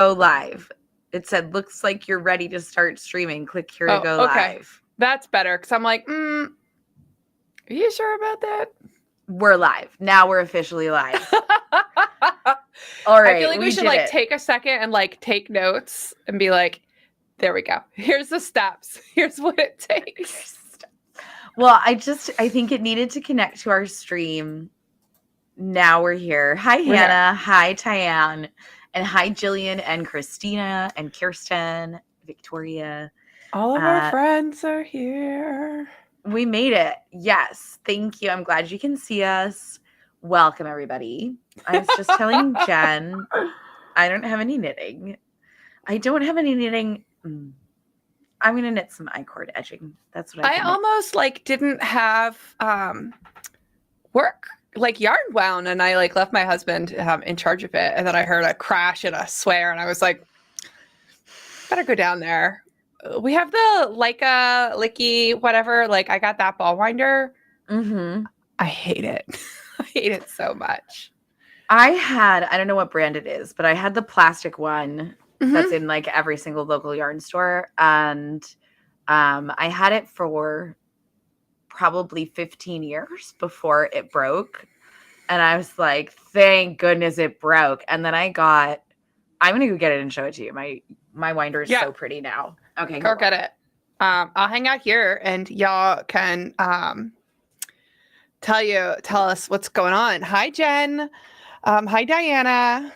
go live. It said, looks like you're ready to start streaming. Click here to go live. That's better because I'm like, are you sure about that? We're live. Now we're officially live. All right. I feel like we should take a second and take notes and be like, there we go. Here's the steps. Here's what it takes. Well, I think it needed to connect to our stream. Now we're here. Hi, Hannah. Hi, Tyann. And hi, Jillian and Christina and Kirsten, Victoria. All of our friends are here. We made it. Yes. Thank you. I'm glad you can see us. Welcome, everybody. I was just telling Jen, I don't have any knitting. I'm going to knit some I-cord edging. That's what I almost didn't have work, yarn wound, and I left my husband in charge of it. And then I heard a crash and a swear, and I was like, better go down there. We have the Leica, Licky, whatever. I got that ball winder. Mm-hmm. I hate it. I hate it so much. I don't know what brand it is, but I had the plastic one that's in every single local yarn store. And I had it for probably 15 years before it broke. And I was like, thank goodness it broke. And then I'm going to go get it and show it to you. My winder is so pretty now. Okay. Go get it. I'll hang out here and y'all can tell us what's going on. Hi, Jen. Hi, Diana.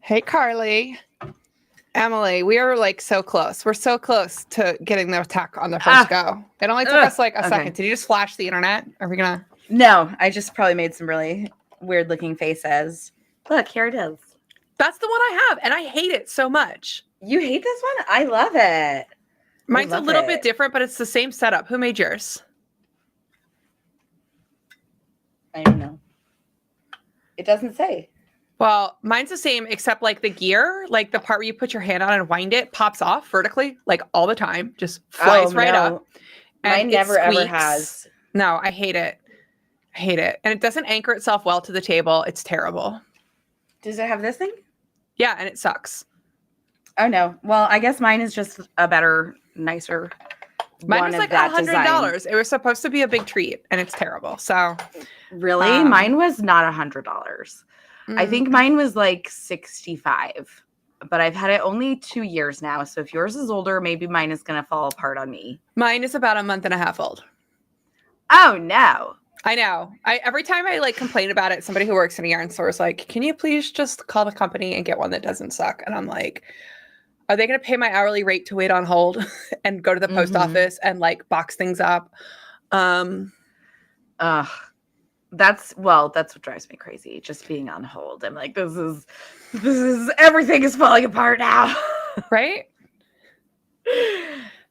Hey, Carly. Emily, we are so close. We're so close to getting the tech on the first go. It only took us a second. Did you just flash the internet? Are we gonna? No, I just probably made some really weird looking faces. Look, here it is. That's the one I have, and I hate it so much. You hate this one? I love it. Mine's a little bit different, but it's the same setup. Who made yours? I don't know. It doesn't say. Well, mine's the same, except the gear, the part where you put your hand on and wind it, pops off vertically, all the time, just flies up. Mine never ever has. No, I hate it. I hate it. And it doesn't anchor itself well to the table. It's terrible. Does it have this thing? Yeah, and it sucks. Oh, no. Well, I guess mine is just a better, nicer Mine was $100. It was supposed to be a big treat, and it's terrible. So, really? Mine was not $100. I think mine was $65, but I've had it only 2 years now. So if yours is older, maybe mine is going to fall apart on me. Mine is about a month and a half old. Oh, no. I know. Every time I complain about it, somebody who works in a yarn store is like, can you please just call the company and get one that doesn't suck? And I'm like, are they going to pay my hourly rate to wait on hold and go to the post office and box things up? That's what drives me crazy. Just being on hold. I'm like, this is everything is falling apart now. Right?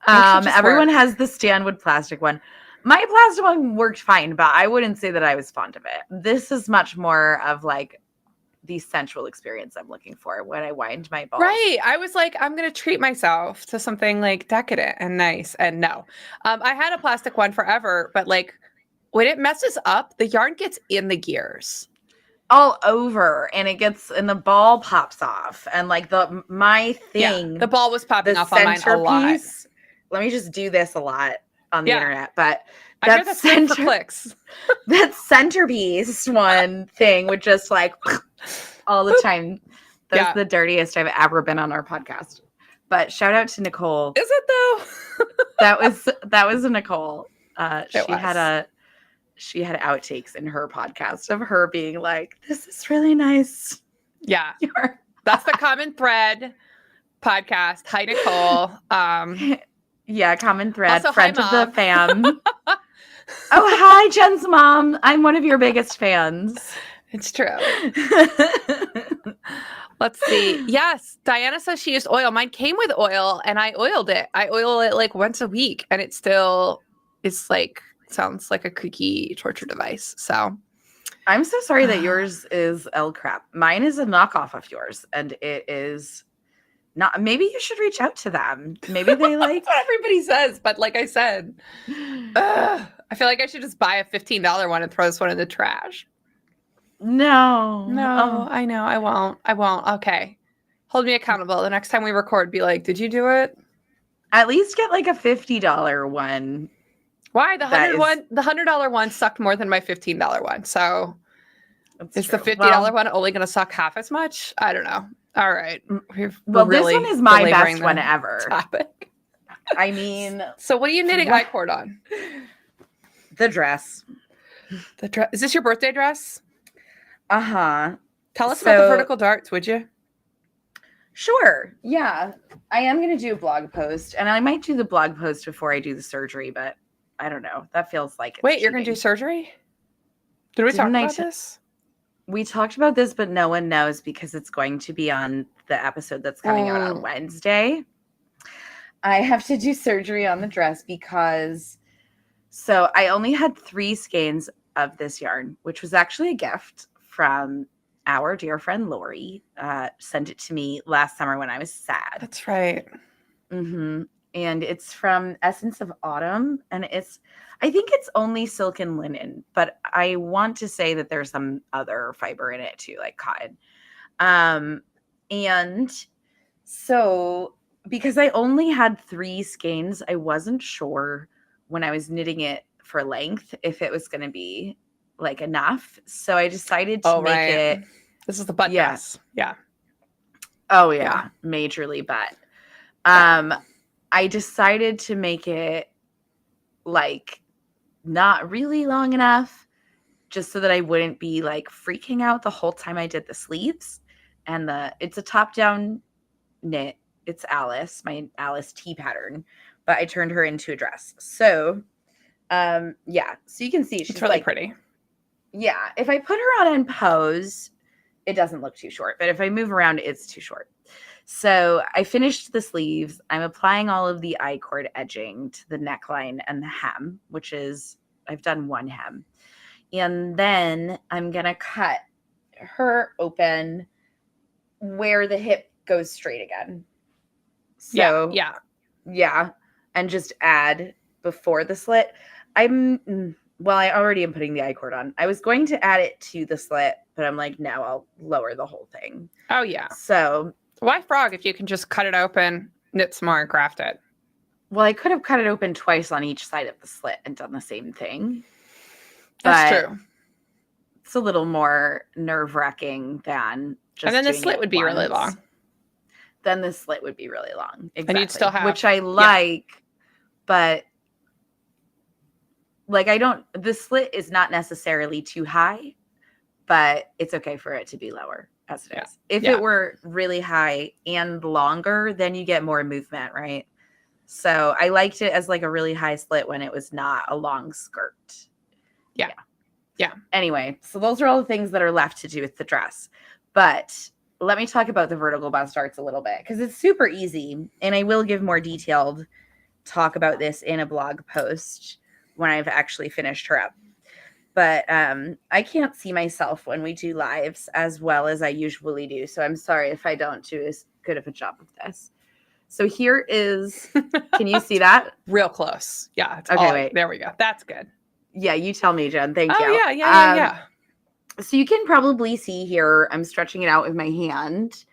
Everyone has the Stanwood plastic one. My plastic one worked fine, but I wouldn't say that I was fond of it. This is much more of the sensual experience I'm looking for when I wind my balls. Right. I was like, I'm going to treat myself to something decadent and nice. And no, I had a plastic one forever, but when it messes up, the yarn gets in the gears all over, and the ball pops off, and my thing. Yeah, the ball was popping off on mine a lot. Let me just do this a lot on the internet, but I hear that's for clicks. That centerpiece one thing would just all the time. That's the dirtiest I've ever been on our podcast. But shout out to Nicole. Is it though? that was a Nicole. She had outtakes in her podcast of her being like, this is really nice. Yeah. That's the Common Thread podcast. Hi, Nicole. Yeah, Common Thread. Also, friend hi, of the fam. Oh, hi, Jen's mom. I'm one of your biggest fans. It's true. Let's see. Yes, Diana says she used oil. Mine came with oil, and I oiled it. I oil it once a week, and it still is sounds like a creaky torture device. So I'm so sorry that yours is L crap. Mine is a knockoff of yours, and it is not. Maybe you should reach out to them. Maybe they That's what everybody says, but like I said, I feel like I should just buy a $15 one and throw this one in the trash. No. I know. I won't. Okay. Hold me accountable. The next time we record, be like, did you do it? At least get like a $50 one. Why? The That is- $100 one sucked more than my $15 one. So That's is true. the $50 one only going to suck half as much? I don't know. All right. Well, this one is my best one ever. Topic. I mean, so what are you knitting I-cord on? The dress. The dress. Is this your birthday dress? Uh-huh. Tell us about the vertical darts, would you? Sure. Yeah. I am going to do a blog post, and I might do the blog post before I do the surgery, but I don't know. That feels like Wait, you're going to do surgery? Did we talk about this? We talked about this, but no one knows because it's going to be on the episode that's coming out on Wednesday. I have to do surgery on the dress because I only had 3 skeins of this yarn, which was actually a gift from our dear friend Lori. Sent it to me last summer when I was sad. That's right. Mm-hmm. And it's from Essence of Autumn, and I think it's only silk and linen, but I want to say that there's some other fiber in it too, like cotton. And so because I only had 3 skeins, I wasn't sure when I was knitting it for length if it was going to be like enough. So I decided to make it. This is the butt dress. Yeah. Oh yeah, majorly butt. I decided to make it like not really long enough, just so that I wouldn't be like freaking out the whole time I did the sleeves. And it's a top-down knit. It's Alice, my Alice T pattern, but I turned her into a dress. So, so you can see she's really pretty. Yeah, if I put her on in pose, it doesn't look too short, but if I move around, it's too short. So I finished the sleeves. I'm applying all of the I-cord edging to the neckline and the hem, which is, I've done 1 hem. And then I'm going to cut her open where the hip goes straight again. So yeah. And just add before the slit. I already am putting the I-cord on. I was going to add it to the slit, but I'm like, no, I'll lower the whole thing. Oh yeah. So why frog if you can just cut it open, knit some more, and craft it? Well, I could have cut it open twice on each side of the slit and done the same thing. That's true. It's a little more nerve-wracking than just. And then the slit would be really long. Then the slit would be really long. Exactly. And you'd still have, which I like, but like the slit is not necessarily too high, but it's okay for it to be lower as it is. If it were really high and longer, then you get more movement, right? So I liked it as like a really high slit when it was not a long skirt. Yeah. Anyway, so those are all the things that are left to do with the dress. But let me talk about the vertical bust darts a little bit because it's super easy. And I will give more detailed talk about this in a blog post when I've actually finished her up. But I can't see myself when we do lives as well as I usually do. So I'm sorry if I don't do as good of a job of this. So here is, can you see that? Real close. Yeah. Okay, wait. There we go. That's good. Yeah, you tell me, Jen. Thank you. Yeah. So you can probably see here, I'm stretching it out with my hand.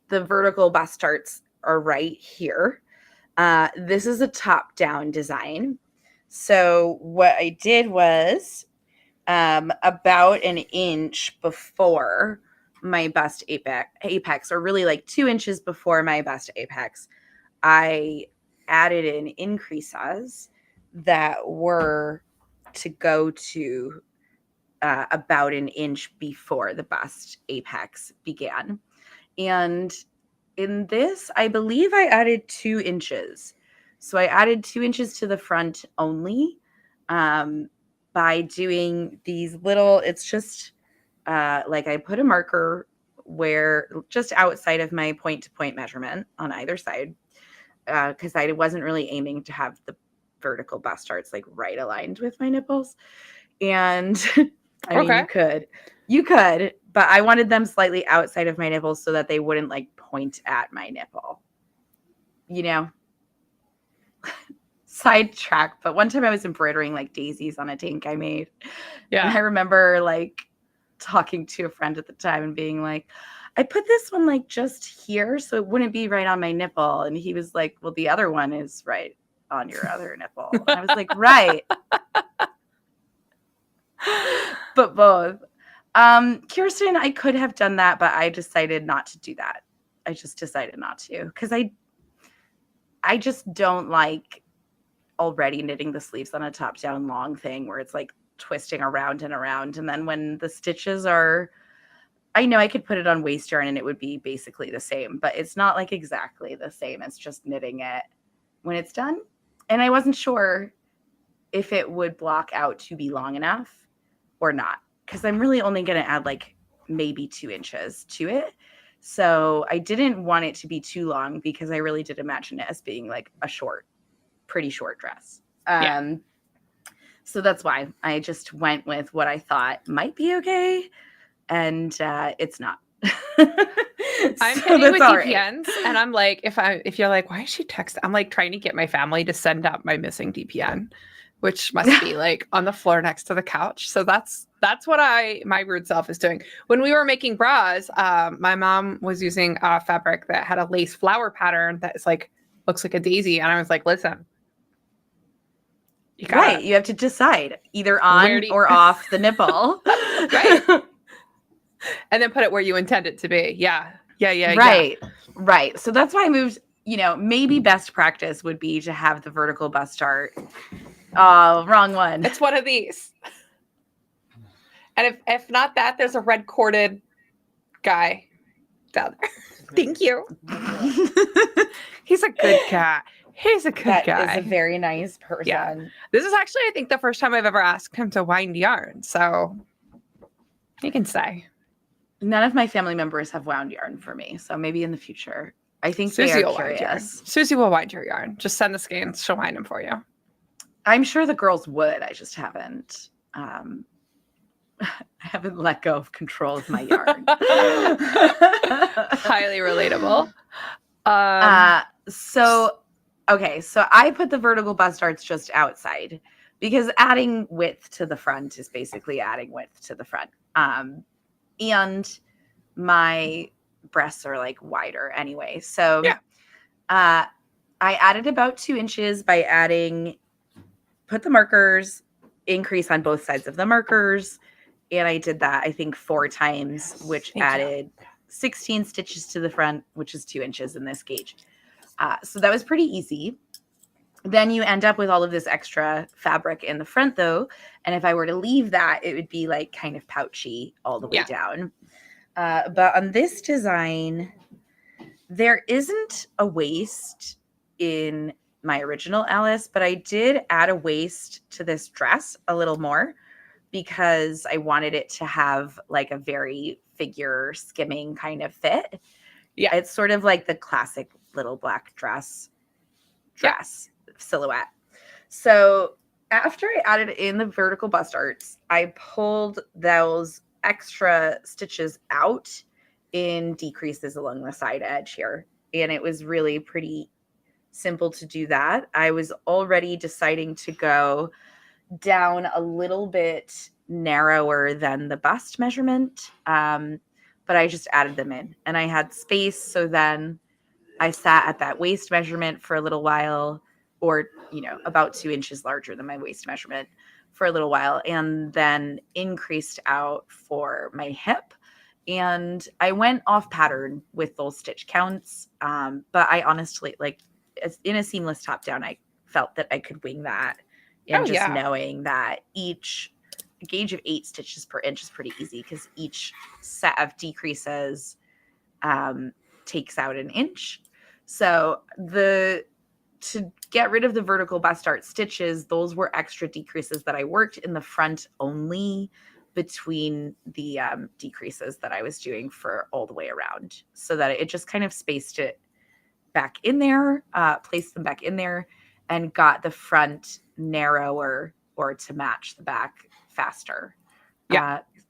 The vertical bust darts are right here. This is a top-down design. So what I did was about an inch before my bust apex, or really like 2 inches before my bust apex, I added in increases that were to go to about an inch before the bust apex began. And in this, I believe I added 2 inches. So I added 2 inches to the front only by doing these little, it's just like I put a marker where just outside of my point-to-point measurement on either side, because I wasn't really aiming to have the vertical bust darts like right aligned with my nipples. And I mean, you could, but I wanted them slightly outside of my nipples so that they wouldn't like point at my nipple, you know. Sidetrack, but one time I was embroidering like daisies on a tank I made. Yeah. And I remember like talking to a friend at the time and being like, I put this one like just here so it wouldn't be right on my nipple. And he was like, well, the other one is right on your other nipple. And I was like, right. But both. Kirsten, I could have done that, but I decided not to do that. I just decided not to because I just don't like already knitting the sleeves on a top down long thing where it's like twisting around and around. And then when the stitches are, I know I could put it on waist yarn and it would be basically the same, but it's not like exactly the same. It's just knitting it when it's done. And I wasn't sure if it would block out to be long enough or not, because I'm really only going to add like maybe 2 inches to it. So I didn't want it to be too long because I really did imagine it as being like a pretty short dress. So that's why I just went with what I thought might be okay. And it's not. I'm hitting with DPNs, and I'm like, if you're like, why is she texting? I'm like trying to get my family to send up my missing DPN, which must be like on the floor next to the couch. So that's what my rude self is doing. When we were making bras, my mom was using a fabric that had a lace flower pattern that is like looks like a daisy, and I was like, listen. You have to decide either on or off the nipple. Right. And then put it where you intend it to be. Yeah. Right. So that's why I moved, maybe best practice would be to have the vertical bust dart. Oh, wrong one. It's one of these. And if not that, there's a red corded guy down there. Thank you. He's a good cat. He's a good guy. That is a very nice person. Yeah. This is actually, I think, the first time I've ever asked him to wind yarn. So he can say. None of my family members have wound yarn for me. So maybe in the future. I think Susie they are curious. Susie will wind your yarn. Just send the skeins. She'll wind them for you. I'm sure the girls would. I just haven't. I haven't let go of control of my yarn. Highly relatable. So I put the vertical bust darts just outside because adding width to the front is basically adding width to the front. And my breasts are like wider anyway. So I added about 2 inches by put the markers, increase on both sides of the markers. And I did that, I think 4 times, which added 16 stitches to the front, which is 2 inches in this gauge. So that was pretty easy. Then you end up with all of this extra fabric in the front though. And if I were to leave that, it would be like kind of pouchy all the way down. But on this design, there isn't a waist in my original Alice, but I did add a waist to this dress a little more because I wanted it to have like a very figure skimming kind of fit. Yeah. It's sort of like the classic little black dress silhouette. So after I added in the vertical bust darts, I pulled those extra stitches out in decreases along the side edge here. And it was really pretty simple to do that. I was already deciding to go down a little bit narrower than the bust measurement. But I just added them in and I had space. So then I sat at that waist measurement for a little while, or, about 2 inches larger than my waist measurement for a little while, and then increased out for my hip. And I went off pattern with those stitch counts. But I honestly, like in a seamless top down, I felt that I could wing that. And knowing that each gauge of 8 stitches per inch is pretty easy because each set of decreases takes out an inch. So to get rid of the vertical bust dart stitches, those were extra decreases that I worked in the front only between the decreases that I was doing for all the way around, so that it just kind of spaced it back in there, placed them back in there, and got the front narrower or to match the back faster.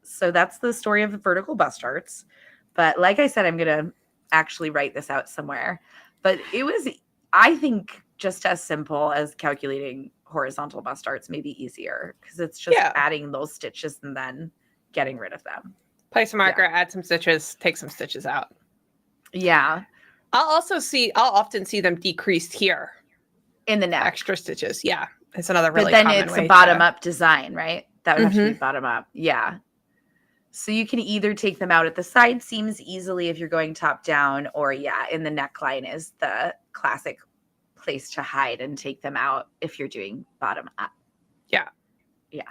So that's the story of the vertical bust darts. But like I said, I'm going to actually write this out somewhere. But it was, I think, just as simple as calculating horizontal bust darts, maybe easier, because it's just adding those stitches and then getting rid of them. Place a marker, add some stitches, take some stitches out. Yeah. I'll often see them decreased here. In the neck. Extra stitches. Yeah. It's another really common way. But common then it's way a bottom up design, right? That would have to be bottom up. Yeah. So you can either take them out at the side seams easily if you're going top down, or in the neckline is the classic place to hide and take them out if you're doing bottom up. Yeah. Yeah.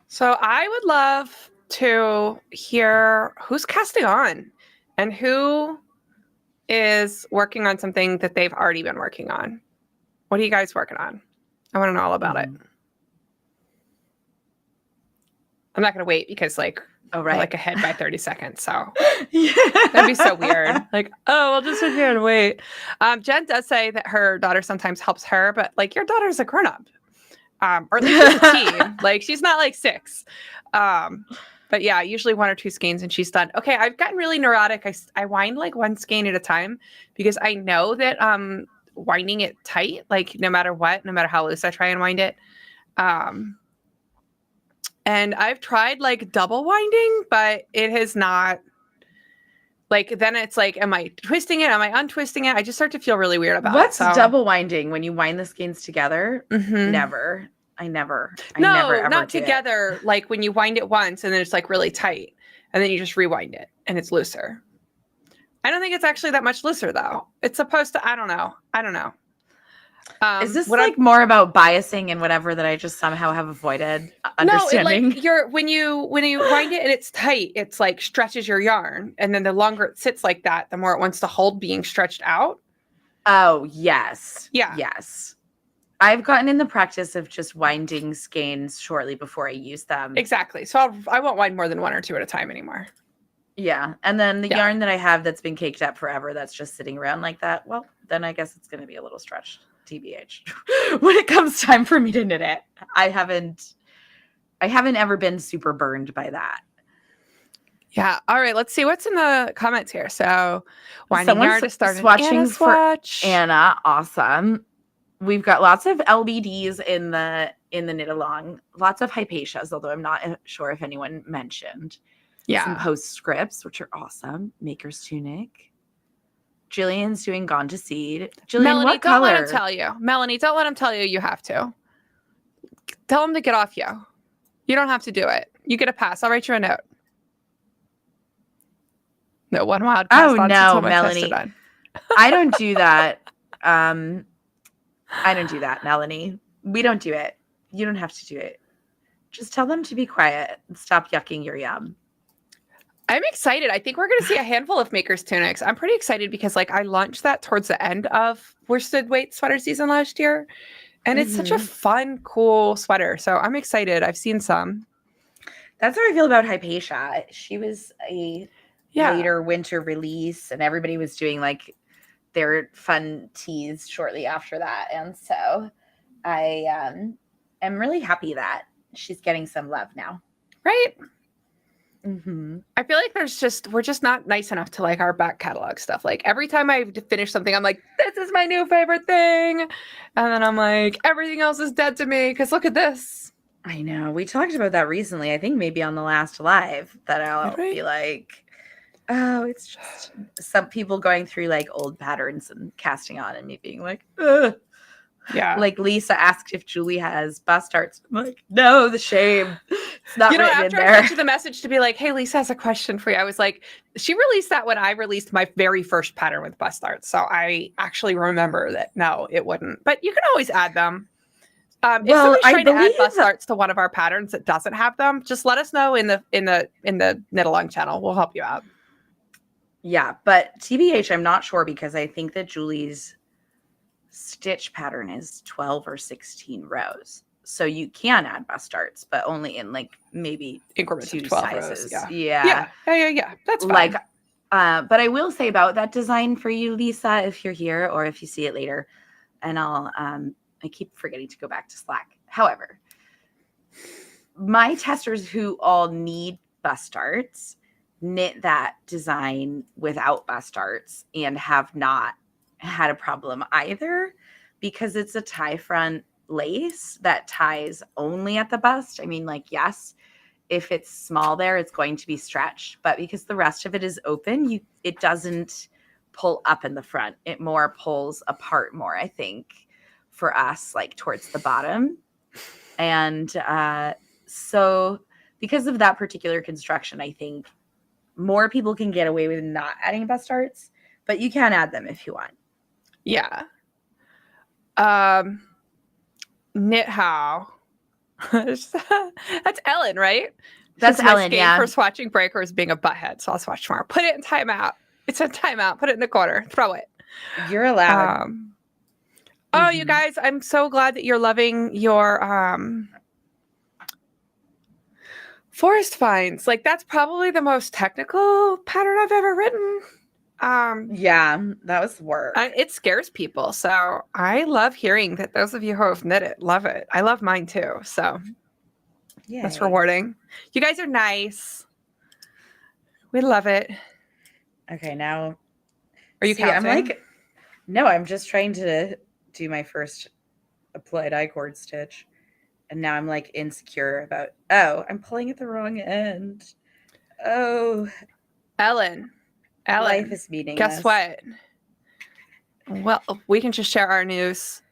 So I would love to hear who's casting on and who is working on something that they've already been working on. What are you guys working on? I want to know all about it. I'm not going to wait because we're like ahead by 30 seconds. So that'd be so weird. Like, oh, we'll just sit here and wait. Jen does say that her daughter sometimes helps her, but like your daughter's a grown up. Or at least she's a teen. Like she's not like 6. But yeah, usually 1 or 2 skeins and she's done. Okay, I've gotten really neurotic. I wind like 1 skein at a time because I know that winding it tight, like no matter what, no matter how loose I try and wind it. And I've tried like double winding, but it has not. Like then it's like, am I twisting it? Am I untwisting it? I just start to feel really weird about What's it. What's double winding when you wind the skeins together? Never. I never ever not together. Like when you wind it once and then it's like really tight and then you just rewind it and it's looser. I don't think it's actually that much looser though. It's supposed to, I don't know. Is this like more about biasing and whatever that I just somehow have avoided understanding? No, when you wind it and it's tight, it's like stretches your yarn. And then the longer it sits like that, the more it wants to hold being stretched out. Oh, yes. Yeah. Yes. I've gotten in the practice of just winding skeins shortly before I use them. Exactly. So I won't wind more than 1 or 2 at a time anymore. Yeah. And then the yarn that I have that's been caked up forever that's just sitting around like that, well, then I guess it's going to be a little stretched, TBH. When it comes time for me to knit it, I haven't ever been super burned by that. Yeah. All right. Let's see what's in the comments here. So winding yarn to start swatching for Anna. Awesome. We've got lots of LBDs in the knit along, lots of Hypatias, although I'm not sure if anyone mentioned. Yeah. Some postscripts, which are awesome. Maker's Tunic. Jillian's doing Gone to Seed. Jillian, Melanie, what color? Let him tell you. Melanie, don't let him tell you you have to. Tell him to get off you. You don't have to do it. You get a pass. I'll write you a note. No, one wild pass. Oh, no, Melanie. I don't do that. I don't do that, Melanie. We don't do it. You don't have to do it. Just tell them to be quiet and stop yucking your yum. I'm excited. I think we're going to see a handful of Maker's Tunics. I'm pretty excited because like I launched that towards the end of worsted weight sweater season last year. And it's such a fun, cool sweater. So I'm excited. I've seen some. That's how I feel about Hypatia. She was a later winter release and everybody was doing like their fun teas shortly after that. And so I am really happy that she's getting some love now. Right? Mm-hmm. I feel like we're just not nice enough to like our back catalog stuff. Like every time I finish something, I'm like, this is my new favorite thing. And then I'm like, everything else is dead to me because look at this. I know. We talked about that recently. I think maybe on the last live that I'll be like, oh, it's just some people going through like old patterns and casting on and me being like, ugh. Yeah. Like Lisa asked if Julie has bust arts. I'm like, no, the shame. It's not written after in there. I sent you the message to be like, hey, Lisa has a question for you. I was like, she released that when I released my very first pattern with bust arts. So I actually remember that. No, it wouldn't. But you can always add them. If somebody's trying to add bust arts to one of our patterns that doesn't have them, just let us know in the knit along channel. We'll help you out. Yeah, but TBH, I'm not sure because I think that Julie's stitch pattern is 12 or 16 rows. So you can add bust darts, but only in like maybe increments 2 of 12 sizes. Rows, Yeah. That's fine. Like, but I will say about that design for you, Lisa, if you're here or if you see it later, and I keep forgetting to go back to Slack. However, my testers who all need bust darts knit that design without bust darts and have not had a problem either because it's a tie front lace that ties only at the bust. I mean, like, yes, if it's small there, it's going to be stretched. But because the rest of it is open, it doesn't pull up in the front. It more pulls apart more, I think, for us, like towards the bottom. And so because of that particular construction, I think more people can get away with not adding bust darts, but you can add them if you want. Yeah. Knit how. That's Ellen, right? That's my Ellen, escape yeah. for watching Breakers being a butthead, so I'll watch tomorrow. Put it in timeout. It's a timeout. Put it in the corner. Throw it. You're allowed. Oh, you guys, I'm so glad that you're loving your forest finds. Like, that's probably the most technical pattern I've ever written. Yeah, that was work. It scares people. So I love hearing that those of you who have knit it love it. I love mine too. So Yay. That's rewarding. You guys are nice. We love it. Okay, now. Are you counting? No, I'm just trying to do my first applied I-cord stitch. And now I'm like insecure about, I'm pulling at the wrong end. Oh. Ellen. Life is meaningless. Guess what? Well, we can just share our news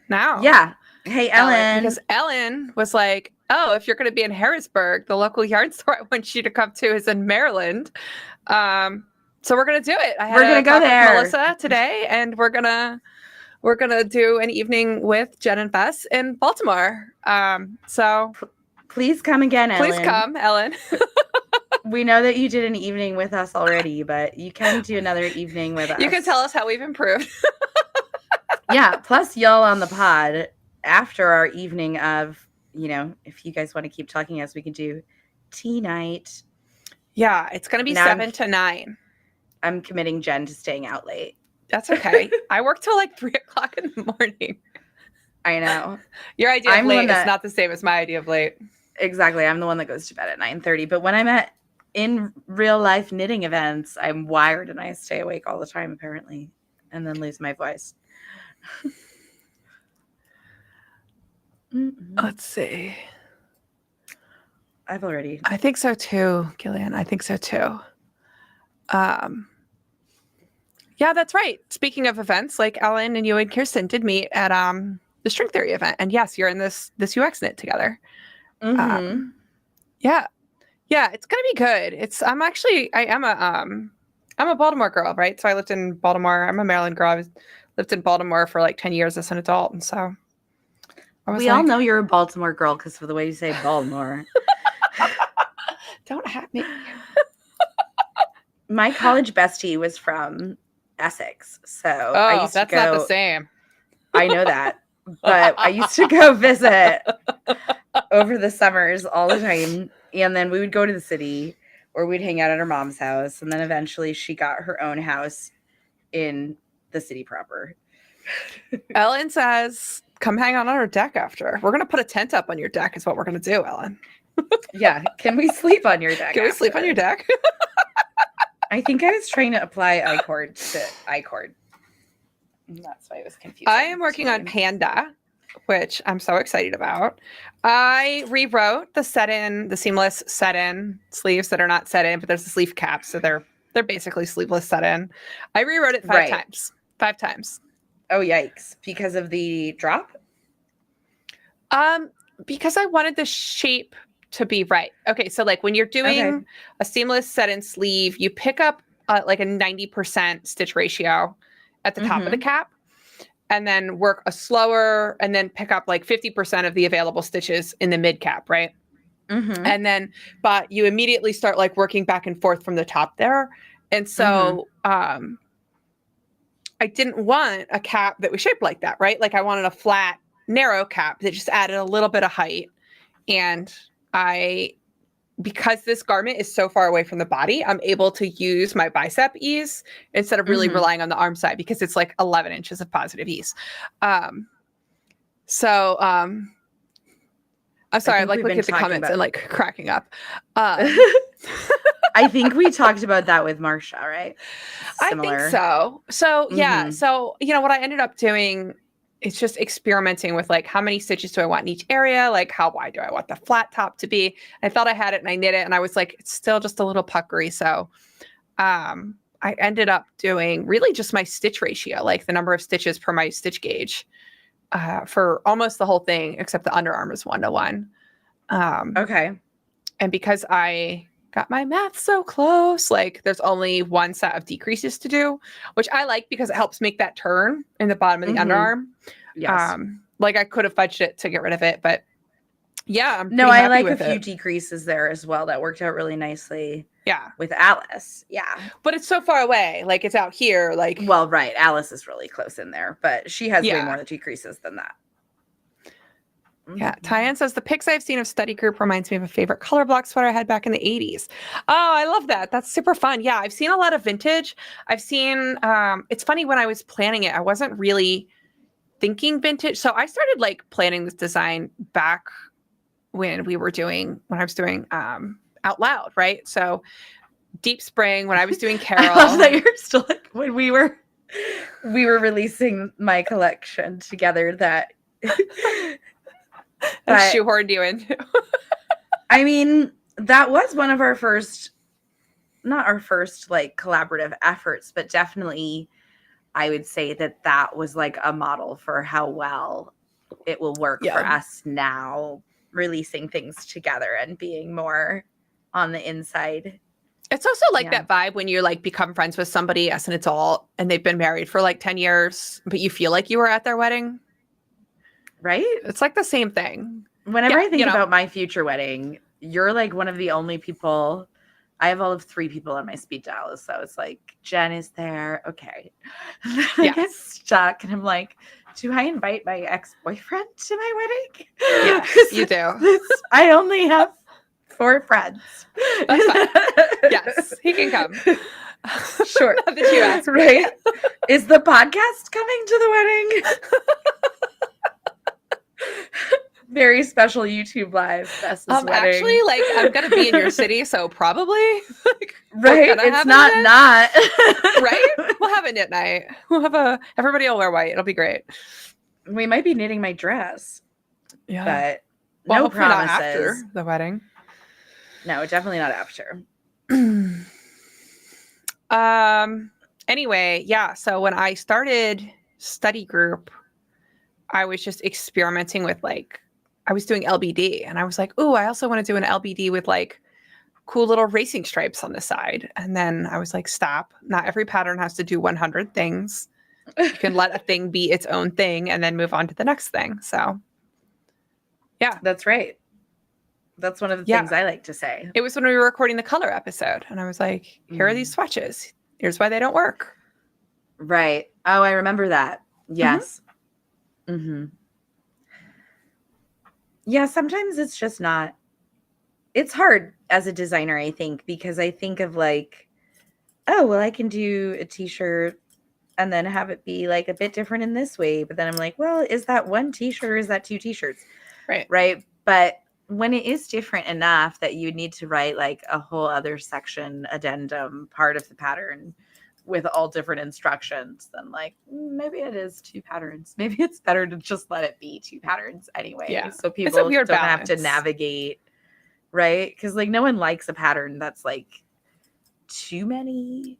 now. Yeah. Hey, Ellen. Because Ellen was like, oh, if you're going to be in Harrisburg, the local yarn store I want you to come to is in Maryland. So we're going to do it. We're going to go there. With Melissa today, and we're going to do an evening with Jen and Bess in Baltimore. So please come again, Ellen. Please come, Ellen. We know that you did an evening with us already, but you can do another evening with us. You can tell us how we've improved. Yeah. Plus, y'all on the pod after our evening of, if you guys want to keep talking as we can do tea night. Yeah, it's going to be 7 to 9. I'm committing Jen to staying out late. That's okay. I work till like 3 o'clock in the morning. I know. Your idea of late is not the same as my idea of late. Exactly. I'm the one that goes to bed at 9:30. But when I'm in real life knitting events, I'm wired and I stay awake all the time, apparently, and then lose my voice. Let's see. I think so too, Gillian. I think so too. Yeah, that's right. Speaking of events, like Ellen and you and Kirsten did meet at the String Theory event, and yes, you're in this UX knit together. Mm-hmm. Yeah, it's gonna be good. I'm a Baltimore girl, right? So I lived in Baltimore. I'm a Maryland girl. I lived in Baltimore for like 10 years as an adult, and so all know you're a Baltimore girl because of the way you say Baltimore. Don't at me. My college bestie was from Essex, so I used to go. That's not the same. I know that, but I used to go visit over the summers all the time, and then we would go to the city, or we'd hang out at her mom's house, and then eventually she got her own house in the city proper. Ellen says, "Come hang out on our deck after. We're gonna put a tent up on your deck. Is what we're gonna do, Ellen." Yeah, can we sleep on your deck? Can we sleep on your deck? I think I was trying to apply I-cord to I-cord. That's why I was confused. I am working on Panda, which I'm so excited about. I rewrote the seamless set-in sleeves that are not set-in, but there's a sleeve cap, so they're basically sleeveless set-in. I rewrote it 5 times. 5 times. Oh, yikes. Because of the drop? Because I wanted the shape to be right. Okay, so like when you're doing a seamless set-in sleeve, you pick up like a 90% stitch ratio at the top of the cap, and then work a slower, and then pick up like 50% of the available stitches in the mid cap, right? Mm-hmm. And then, but you immediately start like working back and forth from the top there. And so I didn't want a cap that was shaped like that, right? Like I wanted a flat, narrow cap that just added a little bit of height. And because this garment is so far away from the body, I'm able to use my bicep ease instead of really relying on the arm side, because it's like 11 inches of positive ease. I'm sorry, I'm like looking at the comments and like cracking up. I think we talked about that with Marsha, right? Similar. I think so. So yeah. So, what I ended up doing it's just experimenting with like how many stitches do I want in each area? Like how wide do I want the flat top to be? I thought I had it and I knit it and I was like, it's still just a little puckery. So I ended up doing really just my stitch ratio, like the number of stitches per my stitch gauge for almost the whole thing, except the underarm is 1-to-1. Okay. And because I got my math so close, like there's only one set of decreases to do, which I like because it helps make that turn in the bottom of the underarm. Yes. Like I could have fudged it to get rid of it, but yeah, I'm No, pretty I happy like a with few it. decreases there as well. That worked out really nicely Yeah. with Alice. Yeah. But it's so far away. Like it's out here. Like, Well, right. Alice is really close in there, but she has way yeah. more decreases than that. Yeah. Tyann says the pics I've seen of study group reminds me of a favorite color block sweater I had back in the 80s. Oh, I love that. That's super fun. Yeah. I've seen a lot of vintage. I've seen, it's funny when I was planning it, I wasn't really thinking vintage. So I started like planning this design back when I was doing Out Loud, right? So Deep Spring, when I was doing Carol. I love that you're still like when we were releasing my collection together that I shoehorned you into. I mean, that was one of our first, not our first like collaborative efforts, but definitely I would say that was like a model for how well it will work for us now, releasing things together and being more on the inside. It's also like that vibe when you like become friends with somebody as an adult and they've been married for like 10 years, but you feel like you were at their wedding. Right? It's like the same thing. Whenever I think about my future wedding, you're like one of the only people. I have all of 3 people on my speed dial, so it's like Jen is there. Okay. I get stuck and I'm like, do I invite my ex-boyfriend to my wedding? Yes, you do. I only have 4 friends. That's fine. Yes, he can come. Sure. Not that you asked. Right? Is the podcast coming to the wedding? Very special YouTube live. Bestest wedding. Actually, like I'm gonna be in your city, so probably. Like, right? It's not. Right? We'll have a knit night. Everybody will wear white. It'll be great. We might be knitting my dress. Yeah. But no promises. Not after the wedding. No, definitely not after. Anyway, yeah. So when I started study group, I was just experimenting with like, I was doing LBD and I was like, oh, I also want to do an LBD with like cool little racing stripes on the side. And then I was like, stop. Not every pattern has to do 100 things. You can let a thing be its own thing and then move on to the next thing. So yeah. That's right. That's one of the things I like to say. It was when we were recording the color episode and I was like, here are these swatches. Here's why they don't work. Right. Oh, I remember that. Yes. Mm-hmm. Yeah, sometimes it's just not. It's hard as a designer, I think, because I think of like, oh, well, I can do a t-shirt and then have it be like a bit different in this way. But then I'm like, well, is that one t-shirt or is that 2 t-shirts? Right. Right. But when it is different enough that you need to write like a whole other section, addendum, part of the pattern with all different instructions, then like maybe it is 2 patterns. Maybe it's better to just let it be 2 patterns anyway. Yeah. So people don't have to navigate, right? Because like no one likes a pattern that's like too many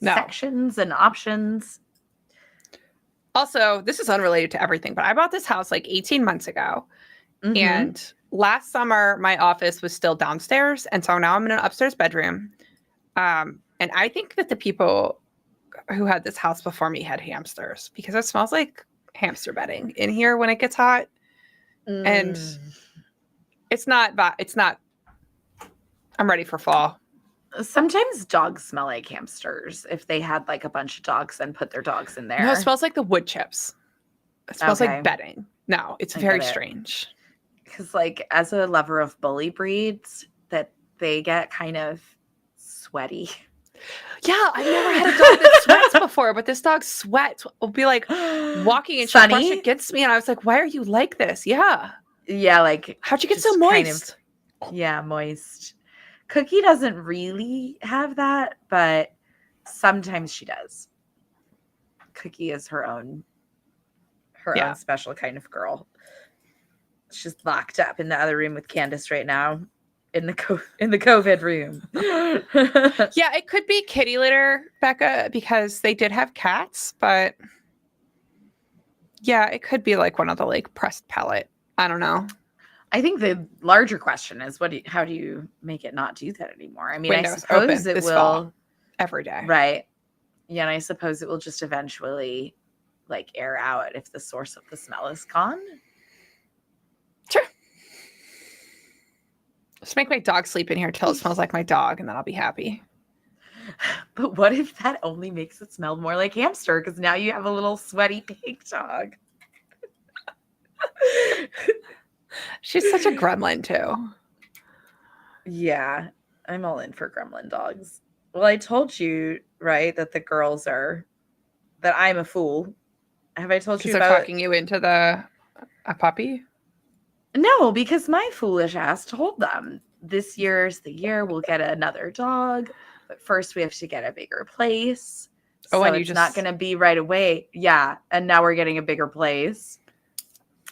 sections and options. Also, this is unrelated to everything, but I bought this house like 18 months ago. And last summer, my office was still downstairs. And so now I'm in an upstairs bedroom. And I think that the people who had this house before me had hamsters because it smells like hamster bedding in here when it gets hot. And it's not, I'm ready for fall. Sometimes dogs smell like hamsters if they had like a bunch of dogs and put their dogs in there. No, it smells like the wood chips. It smells like bedding. No, it's very strange. Because like as a lover of bully breeds, that they get kind of sweaty. Yeah, I've never had a dog that sweats before, but this dog sweats. Will be like walking and she'll brush against me, and I was like, "Why are you like this?" Yeah, like how'd you get so moist? Moist. Cookie doesn't really have that, but sometimes she does. Cookie is her own her own special kind of girl. She's locked up in the other room with Candace right now in the COVID room. Yeah, it could be kitty litter, Becca, because they did have cats, but yeah, it could be like one of the like pressed pellet. I don't know. I think the larger question is how do you make it not do that anymore? I mean, Windows I suppose open it this will fall, every day. Right. Yeah, and I suppose it will just eventually like air out if the source of the smell is gone. Sure. Just make my dog sleep in here till it smells like my dog, and then I'll be happy. But what if that only makes it smell more like hamster? Because now you have a little sweaty pink dog. She's such a gremlin too. Yeah, I'm all in for gremlin dogs. Well, I told you, right, that that I'm a fool. Have I told you They're about talking you into a puppy? No, because my foolish ass told them this year's the year we'll get another dog, but first we have to get a bigger place. So and it's not going to be right away. Yeah, and now we're getting a bigger place.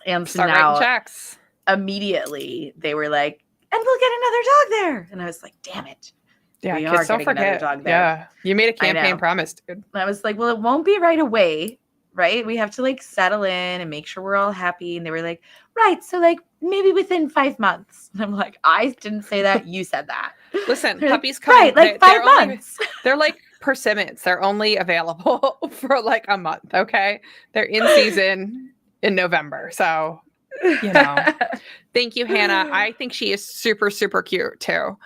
And so start writing now checks. Immediately they were like, and we'll get another dog there. And I was like, damn it. Yeah, we kids are don't getting another forget. dog there. Yeah, you made a I campaign know. promise, dude. And I was like, well, it won't be right away, right? We have to like settle in and make sure we're all happy. And they were like, right. So like maybe within 5 months. And I'm like, I didn't say that. You said that. Listen, They're puppies like, come right, like they're 5 months. They're like persimmons. They're only available for like a month. Okay, they're in season in November. So you know. Thank you, Hannah. I think she is super, super cute too.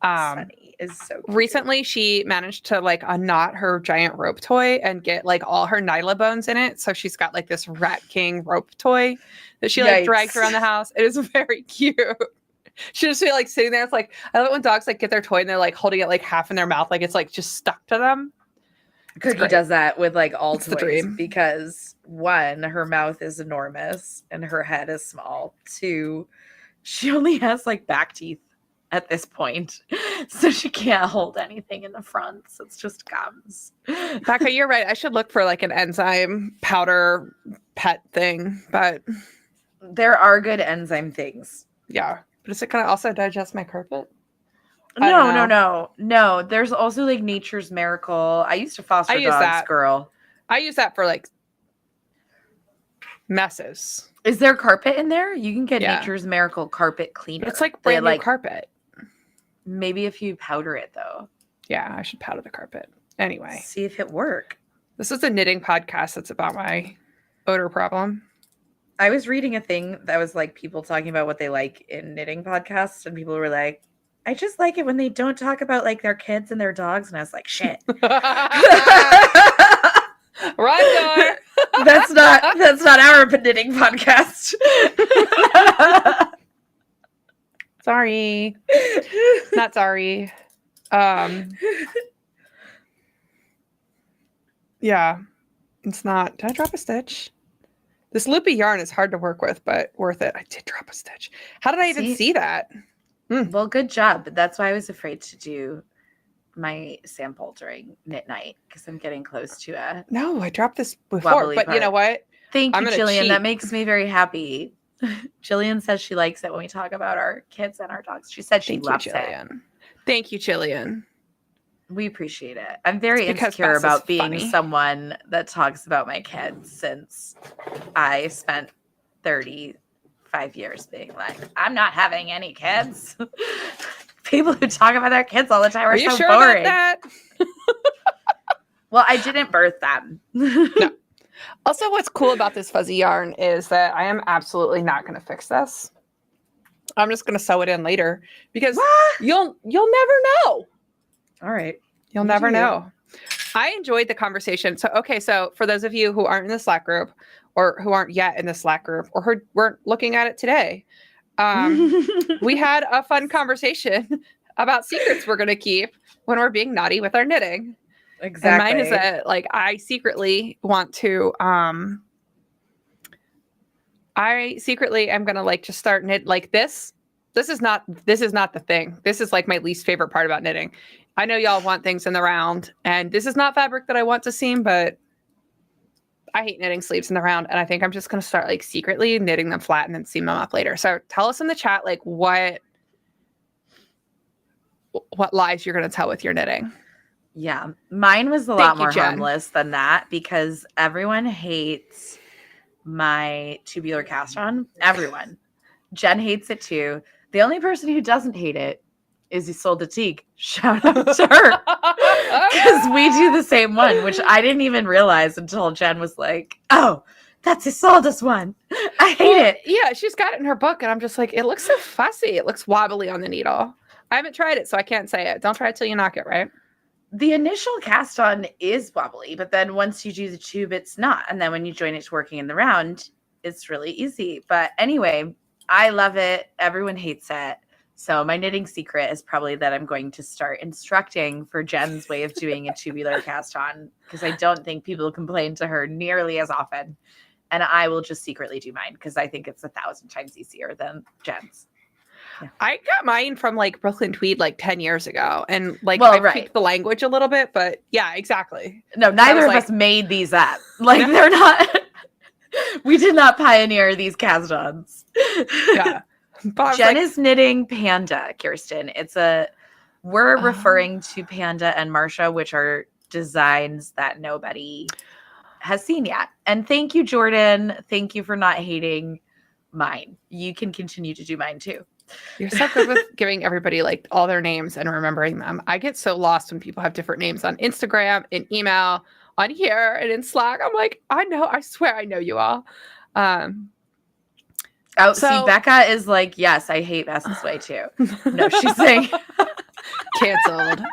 Sunny is so cute. Recently she managed to like unknot her giant rope toy and get like all her Nyla bones in it. So she's got like this Rat King rope toy that she like drags around the house. It is very cute. She just be like sitting there. It's like, I love it when dogs like get their toy and they're like holding it like half in their mouth, like it's like just stuck to them. Cookie does that with like all It's the toys dream. because 1, her mouth is enormous and her head is small. 2, she only has like back teeth at this point, so she can't hold anything in the front. So it's just gums. Becca, you're right. I should look for like an enzyme powder pet thing, but there are good enzyme things. Yeah, but is it gonna also digest my carpet? No. There's also like Nature's Miracle. I used to foster dogs, girl. I use that for like messes. Is there carpet in there? You can get Nature's Miracle carpet cleaner. It's like brand new carpet. Maybe if you powder it though. Yeah, I should powder the carpet. Anyway. See if it works. This is a knitting podcast that's about my odor problem. I was reading a thing that was like people talking about what they like in knitting podcasts, and people were like, I just like it when they don't talk about like their kids and their dogs. And I was like, shit. Run, door. That's not our knitting podcast. Sorry. Not sorry. Yeah. It's not. Did I drop a stitch? This loopy yarn is hard to work with, but worth it. I did drop a stitch. How did I even see that? Well, good job. But that's why I was afraid to do my sample during knit night because I'm getting close to a No, I dropped this before, but you know what? Thank you, Jillian. That makes me very happy. Jillian says she likes it when we talk about our kids and our dogs. She said she loves it. Thank you, Jillian. We appreciate it. I'm very insecure about being someone that talks about my kids since I spent 35 years being like, I'm not having any kids. People who talk about their kids all the time are so sure boring. About that? Well, I didn't birth them. No. Also, what's cool about this fuzzy yarn is that I am absolutely not going to fix this. I'm just going to sew it in later because you'll never know. All right. You'll never know. I enjoyed the conversation. So for those of you who aren't in the Slack group or who aren't yet in the Slack group or who weren't looking at it today, we had a fun conversation about secrets we're going to keep when we're being naughty with our knitting. Exactly. And mine is that like I secretly want to I secretly am going to like just start knit like this. This is not the thing. This is like my least favorite part about knitting. I know y'all want things in the round, and this is not fabric that I want to seam, but I hate knitting sleeves in the round, and I think I'm just going to start like secretly knitting them flat and then seam them up later. So tell us in the chat like what lies you're going to tell with your knitting. Yeah, mine was a lot more harmless than that because everyone hates my tubular cast on. Everyone. Jen hates it too. The only person who doesn't hate it is Isolde Teague. Shout out to her. Because we do the same one, which I didn't even realize until Jen was like, oh, that's Isolde's one. I hate it. Yeah, she's got it in her book, and I'm just like, it looks so fussy. It looks wobbly on the needle. I haven't tried it, so I can't say it. Don't try it till you knock it, right? The initial cast on is wobbly, but then once you do the tube, it's not. And then when you join it to working in the round, it's really easy. But anyway, I love it. Everyone hates it. So my knitting secret is probably that I'm going to start instructing for Jen's way of doing a tubular cast on because I don't think people complain to her nearly as often. And I will just secretly do mine because I think it's 1,000 times easier than Jen's. Yeah. I got mine from like Brooklyn Tweed like 10 years ago. And like I speak the language a little bit, but yeah, exactly. No, neither of us made these up. Like they're not, we did not pioneer these cast-ons. Yeah. Jen is knitting Panda, Kirsten. We're referring to Panda and Marsha, which are designs that nobody has seen yet. And thank you, Jordan. Thank you for not hating mine. You can continue to do mine too. You're so good with giving everybody like all their names and remembering them. I get so lost when people have different names on Instagram, in email, on here, and in Slack. I'm like, I swear I know you all. See, Becca is like, yes, I hate Bess's way too. No, she's saying canceled.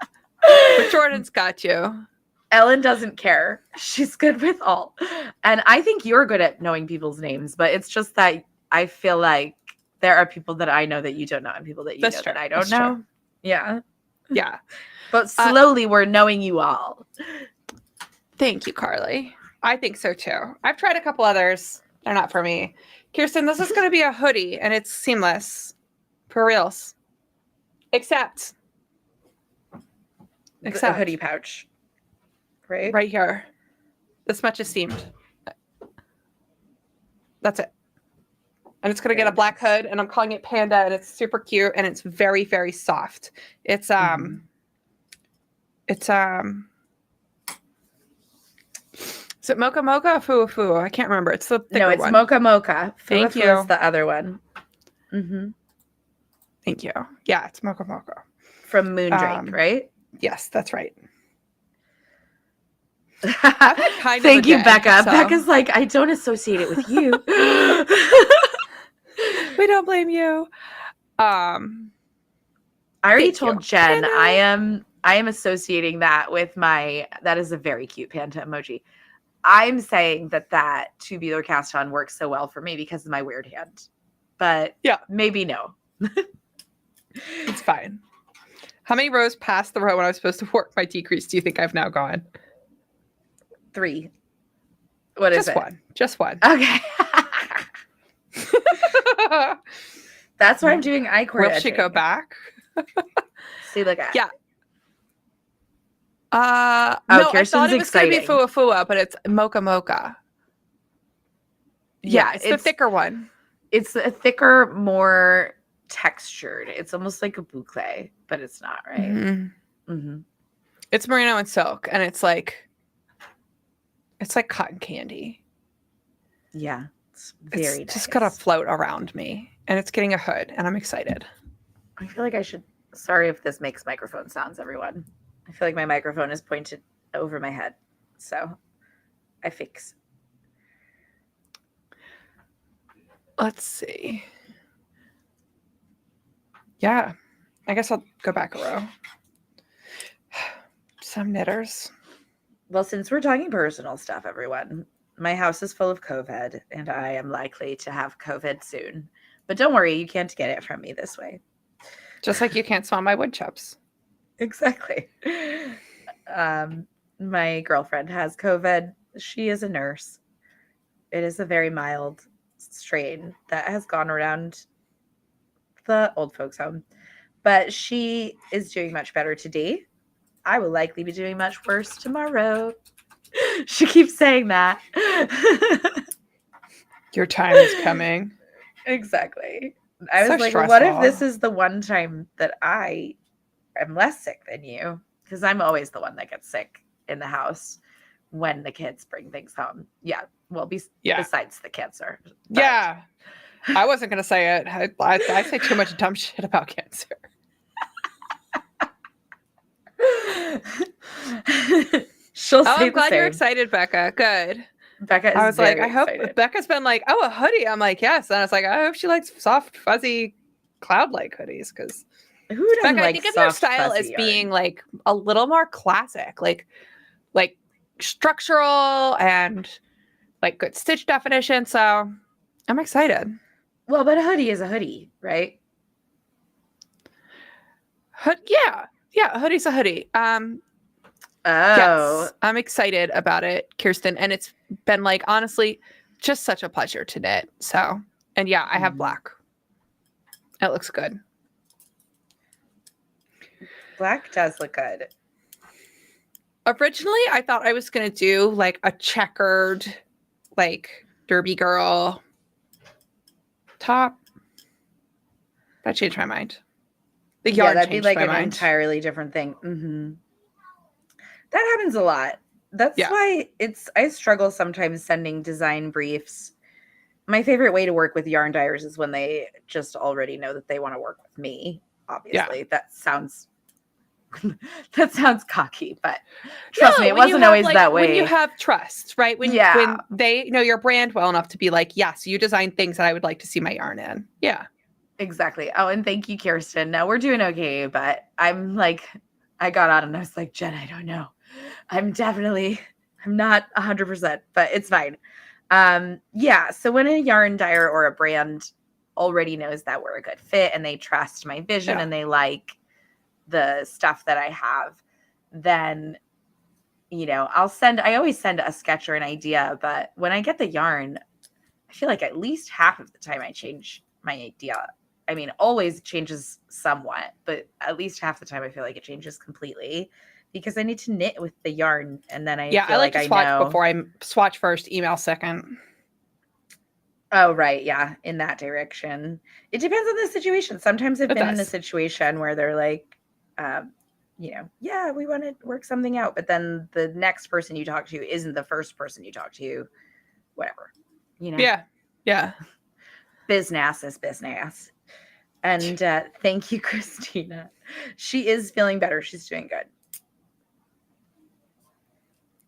But Jordan's got you. Ellen doesn't care. She's good with all. And I think you're good at knowing people's names, but it's just that I feel like there are people that I know that you don't know and people that you know that I don't know. True. Yeah. Yeah. But slowly we're knowing you all. Thank you, Carly. I think so too. I've tried a couple others. They're not for me. Kirsten, this is going to be a hoodie and it's seamless. For reals. Except a hoodie pouch. Right? Right here. This much is seamed. That's it. And it's going to get a black hood, and I'm calling it Panda, and it's super cute, and it's very, very soft. It's, is it Mocha Mocha or Fua Fua? I can't remember. It's the thicker one. No, it's Mocha Mocha. Thank you. Is the other one. Mm-hmm. Thank you. Yeah, it's Mocha Mocha. From Moondrake, right? Yes, that's right. Thank you, Becca. So. Becca's like, I don't associate it with you. We don't blame you. I already told Jen I am associating that with that is a very cute panda emoji. I'm saying that tubular cast on works so well for me because of my weird hand. But yeah, maybe no. It's fine. How many rows past the row when I was supposed to work my decrease do you think I've now gone? 3. What is it? Just one. Okay. That's why I'm doing I-cord edging. Will she go back? See, look at. Yeah. No, I thought it was going to be Fua Fua, but it's Mocha Mocha. Yeah, it's the thicker one. It's a thicker, more textured. It's almost like a boucle, but it's not, right? Mm-hmm. Mm-hmm. It's merino and silk, and it's like cotton candy. Yeah, it's very nice. Just gotta float around me, and it's getting a hood, and I'm excited. I feel like I should. Sorry if this makes microphone sounds, everyone. I feel like my microphone is pointed over my head, so I fix. Let's see. Yeah, I guess I'll go back a row. Some knitters. Well, since we're talking personal stuff, everyone, my house is full of COVID, and I am likely to have COVID soon. But don't worry, you can't get it from me this way. Just like you can't smell my wood chips. Exactly. My girlfriend has COVID. She is a nurse. It is a very mild strain that has gone around the old folks home, but she is doing much better today. I will likely be doing much worse tomorrow. She keeps saying that. Your time is coming. Exactly. I So was like, well, what if this stressful. is the one time that I am less sick than you? Because I'm always the one that gets sick in the house when the kids bring things home. Yeah. Well, Yeah. besides the cancer. But Yeah. I wasn't going to say it. I say too much dumb shit about cancer. She'll Oh, say I'm the glad you're same. excited, Becca. Good. Becca I is was like, very I hope excited. Becca's been like, oh, a hoodie. I'm like, yes. And I was like, I hope she likes soft, fuzzy, cloud-like hoodies because Who doesn't Becca, I like think of your soft, style fuzzy as being yarn? like a little more classic, like structural and like good stitch definition. So I'm excited. Well, but a hoodie is a hoodie, right? Yeah. Yeah, a hoodie's a hoodie. Oh, Yes, I'm excited about it, Kirsten. And it's been like, honestly, just such a pleasure to knit. So, and yeah, I have black. It looks good. black does look good. Originally, I thought I was going to do like a checkered, like derby girl top. That changed my mind. The Yeah, yarn that'd be changed like my an mind. entirely different thing. Mm-hmm. That happens a lot. That's Yeah. why I struggle sometimes sending design briefs. My favorite way to work with yarn dyers is when they just already know that they want to work with me. Obviously, Yeah. that sounds cocky, but trust me, No, it wasn't always that when you way. have trust, right? Yeah, When they know your brand well enough to be like, yes, you design things that I would like to see my yarn in. Yeah. exactly. Oh, and thank you, Kirsten. No, we're doing okay, but I'm like, I got on and I was like, Jen, I don't know. I'm not 100%, but it's fine. Yeah. So when a yarn dyer or a brand already knows that we're a good fit and they trust my vision Yeah. and they like the stuff that I have, then I always send a sketch or an idea, but when I get the yarn, I feel like at least half of the time I change my idea. I mean, always changes somewhat, but at least half the time I feel like it changes completely because I need to knit with the yarn and then I Yeah. I feel like like to I swatch know. before I swatch first, email second. Oh, right. Yeah. In that direction. It depends on the situation. Sometimes I've It been in a does. situation where they're like, yeah, we want to work something out. But then the next person you talk to isn't the first person you talk to, whatever, Yeah. Yeah. business is business. And thank you, Christina. She is feeling better. She's doing good.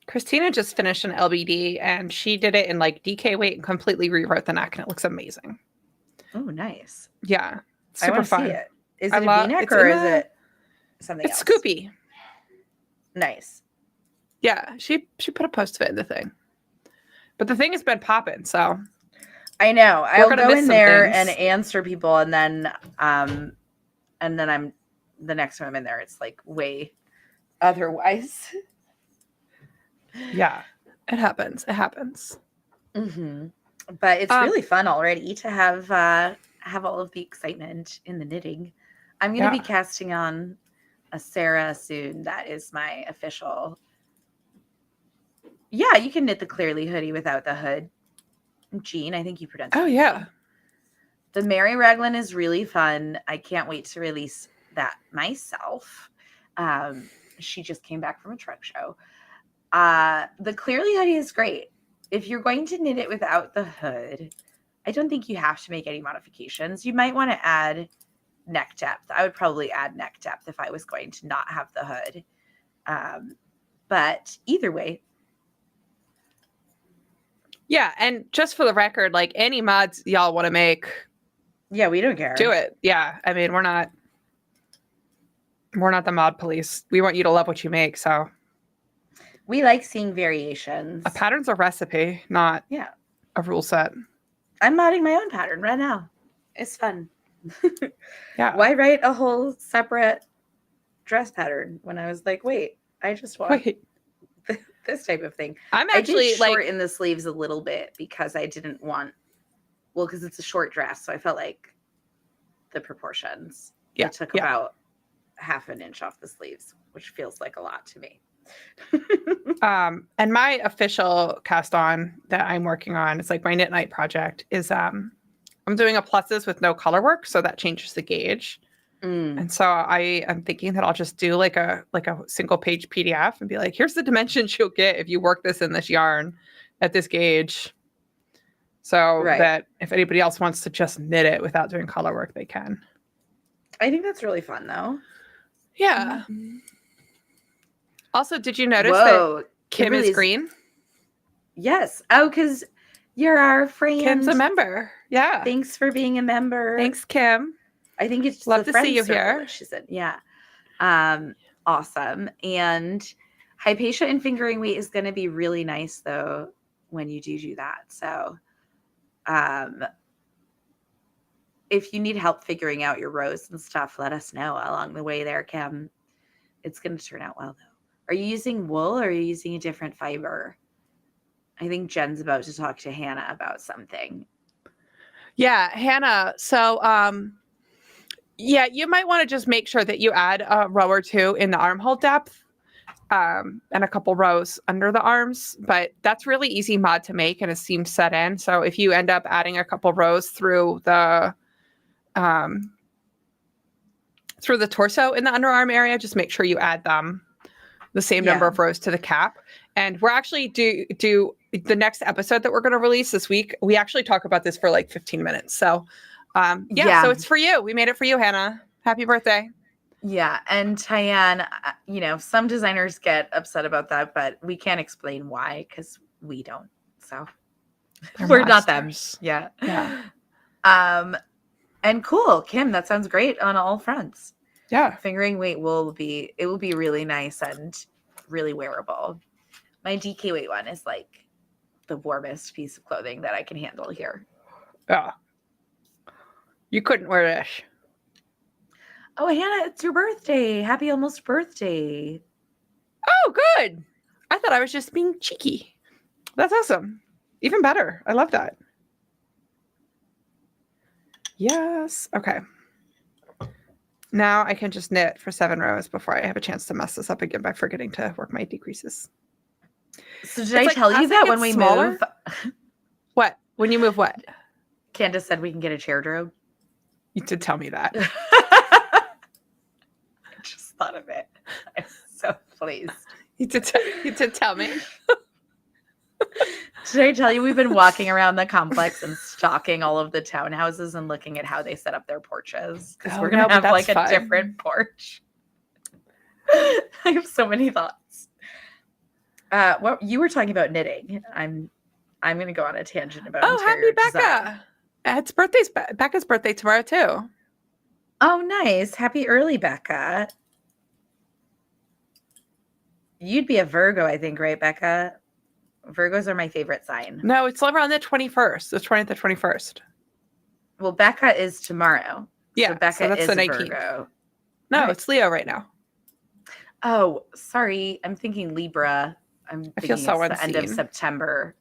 Christina just finished an LBD and she did it in like DK weight and completely rewrote the neck and it looks amazing. Oh, nice. Yeah. I Super want to see fun. it. Is I it a love V-neck it's or in is the it something it's else? scoopy. Nice. Yeah. She put a post of it in the thing. But the thing has been popping, so I know. I'll go in there and things. answer people and then I'm the next time I'm in there, it's like way otherwise. Yeah. It happens. It happens. Mm-hmm. But it's really fun already to have all of the excitement in the knitting. I'm going to be casting on a Sarah soon. That is my official. Yeah, you can knit the Clearly hoodie without the hood. Jean, I think you pronounced it. Oh yeah. Jean. The Mary Raglan is really fun. I can't wait to release that myself. She just came back from a truck show. The Clearly hoodie is great. If you're going to knit it without the hood, I don't think you have to make any modifications. You might want to add neck depth. I would probably add neck depth if I was going to not have the hood. But either way. Yeah, and just for the record, like any mods y'all want to make, yeah, we don't care. do it. Yeah, I mean, we're not the mod police. We want you to love what you make, so we like seeing variations. A pattern's a recipe, not a rule set. I'm modding my own pattern right now. It's fun. Yeah. Why write a whole separate dress pattern when I was like, wait, I just want this type of thing. I'm actually I did shorten the sleeves a little bit because I didn't want, because it's a short dress, so I felt like the proportions. It took about half an inch off the sleeves, which feels like a lot to me. And my official cast on that I'm working on, it's like my knit night project, is I'm doing a pluses with no color work, so that changes the gauge. And so I am thinking that I'll just do like a single page PDF and be like, here's the dimensions you'll get if you work this in this yarn at this gauge. So that if anybody else wants to just knit it without doing color work, they can. I think that's really fun, though. Yeah. Also, did you notice that Kim is green? Yes. Oh, because you're our friend. Kim's a member. Yeah. Thanks for being a member. Thanks, Kim. I think it's just love to see you here. She's in. Yeah. Awesome. And Hypatia and fingering weight is going to be really nice, though, when you do that. So if you need help figuring out your rows and stuff, let us know along the way there, Kim. It's going to turn out well, though. Are you using wool or are you using a different fiber? I think Jen's about to talk to Hannah about something. Yeah, Hannah. So, yeah, you might want to just make sure that you add a row or two in the armhole depth and a couple rows under the arms. But that's really easy mod to make and a seam set in. So if you end up adding a couple rows through the torso in the underarm area, just make sure you add them the same number of rows to the cap. And we're actually do the next episode that we're going to release this week. We actually talk about this for like 15 minutes. So so it's for you. We made it for you, Hannah. Happy birthday. Yeah. And Tyann, some designers get upset about that, but we can't explain why because we don't. So we're not them. Yeah. And cool, Kim, that sounds great on all fronts. Yeah. Fingering weight will be really nice and really wearable. My DK weight one is like the warmest piece of clothing that I can handle here. Yeah. You couldn't wear this. Oh, Hannah, it's your birthday. Happy almost birthday. Oh, good. I thought I was just being cheeky. That's awesome. Even better. I love that. Yes. Okay. Now I can just knit for 7 rows before I have a chance to mess this up again by forgetting to work my decreases. So did I tell you that when we move? What? When you move what? Candace said we can get a chair drobe. You did tell me that. I just thought of it. I'm so pleased. You did tell me. Did I tell you we've been walking around the complex and stalking all of the townhouses and looking at how they set up their porches? Because we're going to have like a different porch. I have so many thoughts. What you were talking about knitting. I'm going to go on a tangent about happy Becca. Design. It's Becca's birthday tomorrow too. Oh, nice. Happy early, Becca. You'd be a Virgo, I think, right, Becca? Virgos are my favorite sign. No, it's around the 21st, the 20th to 21st. Well, Becca is tomorrow. Yeah, so Becca that's is the a 19th. Virgo. No, right. It's Leo right now. Oh, sorry. I'm thinking Libra. I feel so it's the end of September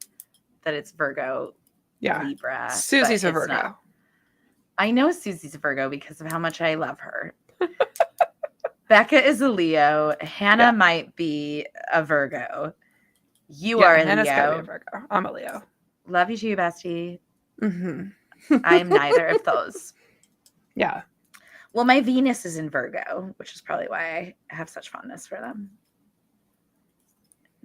that it's Virgo. Yeah. Libra. Susie's a Virgo. Not. I know Susie's a Virgo because of how much I love her. Becca is a Leo. Hannah might be a Virgo. You are a Hannah's Leo. Gotta be a Virgo. I'm a Leo. Love you too, bestie. Mm-hmm. I am neither of those. Yeah. Well, my Venus is in Virgo, which is probably why I have such fondness for them.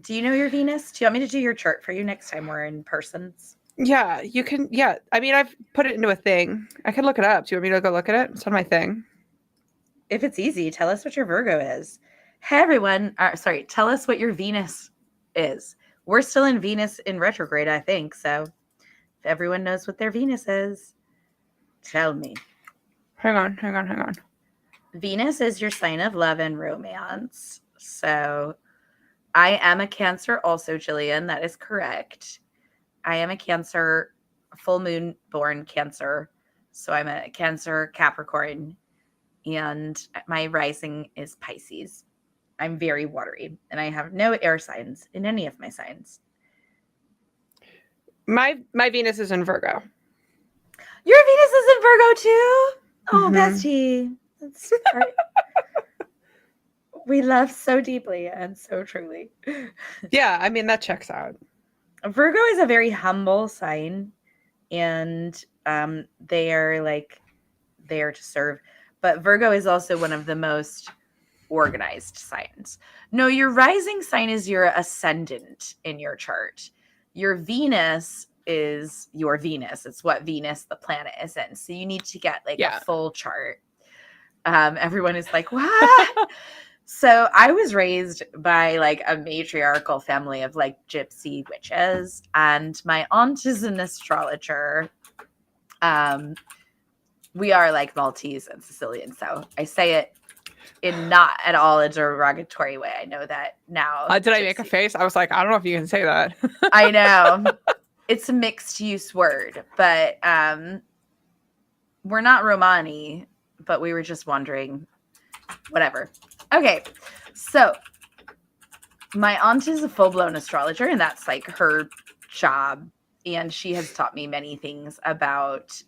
Do you know your Venus? Do you want me to do your chart for you next time we're in persons? Yeah, you can. Yeah. I mean, I've put it into a thing. I can look it up. Do you want me to go look at it? It's on my thing. If it's easy, tell us what your Virgo is. Hey, everyone. Tell us what your Venus is. We're still in Venus in retrograde, I think. So if everyone knows what their Venus is, tell me. Hang on. Venus is your sign of love and romance. So I am a Cancer also, Jillian. That is correct. I am a Cancer, full moon born Cancer. So I'm a Cancer Capricorn. And my rising is Pisces. I'm very watery, and I have no air signs in any of my signs. My Venus is in Virgo. Your Venus is in Virgo too? Oh, bestie. That's right. We love so deeply and so truly. Yeah, I mean, that checks out. Virgo is a very humble sign, and they are like there to serve. But Virgo is also one of the most organized signs. No, your rising sign is your ascendant in your chart. Your Venus is your Venus. It's what Venus, the planet, is in. So you need to get like a full chart. Everyone is like, what? So I was raised by like a matriarchal family of like gypsy witches, and my aunt is an astrologer. We are like Maltese and Sicilian, so I say it in not at all a derogatory way. I know that now. Did I make a face? I was like, I don't know if you can say that. I know. It's a mixed use word, but we're not Romani, but we were just wondering. Whatever. Okay, so my aunt is a full-blown astrologer, and that's like her job, and she has taught me many things about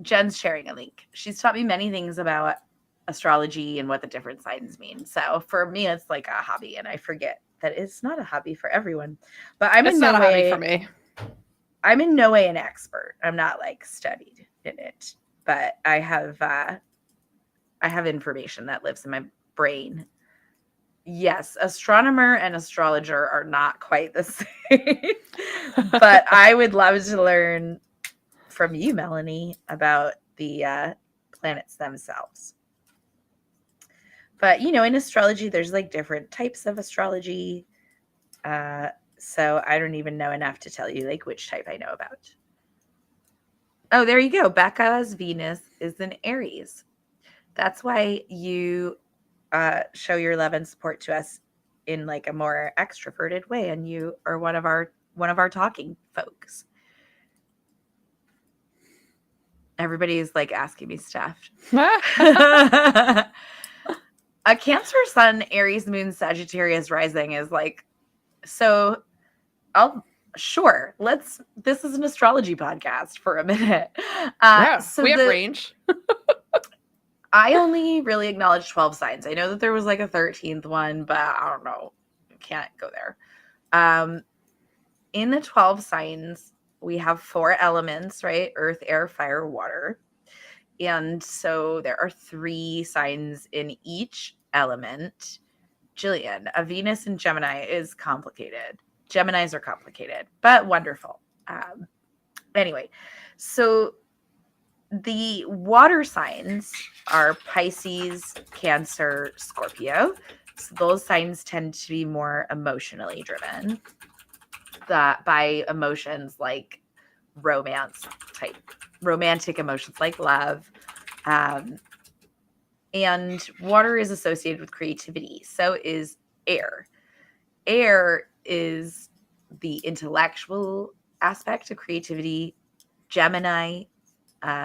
Jen's sharing a link. She's taught me many things about astrology and what the different signs mean. So for me, it's like a hobby, and I forget that it's not a hobby for everyone. But it's not a hobby for me. I'm in no way an expert. I'm not like studied in it, but I have information that lives in my brain. Yes, astronomer and astrologer are not quite the same. But I would love to learn from you, Melanie, about the planets themselves. But, in astrology, there's like different types of astrology. So I don't even know enough to tell you like which type I know about. Oh, there you go. Becca's Venus is in Aries. That's why you show your love and support to us in like a more extroverted way, and you are one of our talking folks. Everybody is like asking me stuff. A Cancer Sun, Aries Moon, Sagittarius rising is like, so sure, this is an astrology podcast for a minute. So we have range. I only really acknowledge 12 signs. I know that there was like a 13th one, but I don't know. Can't go there. In the 12 signs, we have 4 elements, right? Earth, air, fire, water. And so there are 3 signs in each element. Jillian, a Venus in Gemini is complicated. Geminis are complicated, but wonderful. Anyway, so the water signs are Pisces, Cancer, Scorpio. So those signs tend to be more emotionally driven. By emotions like romantic emotions like love. And water is associated with creativity. So is air. Air is the intellectual aspect of creativity. Gemini,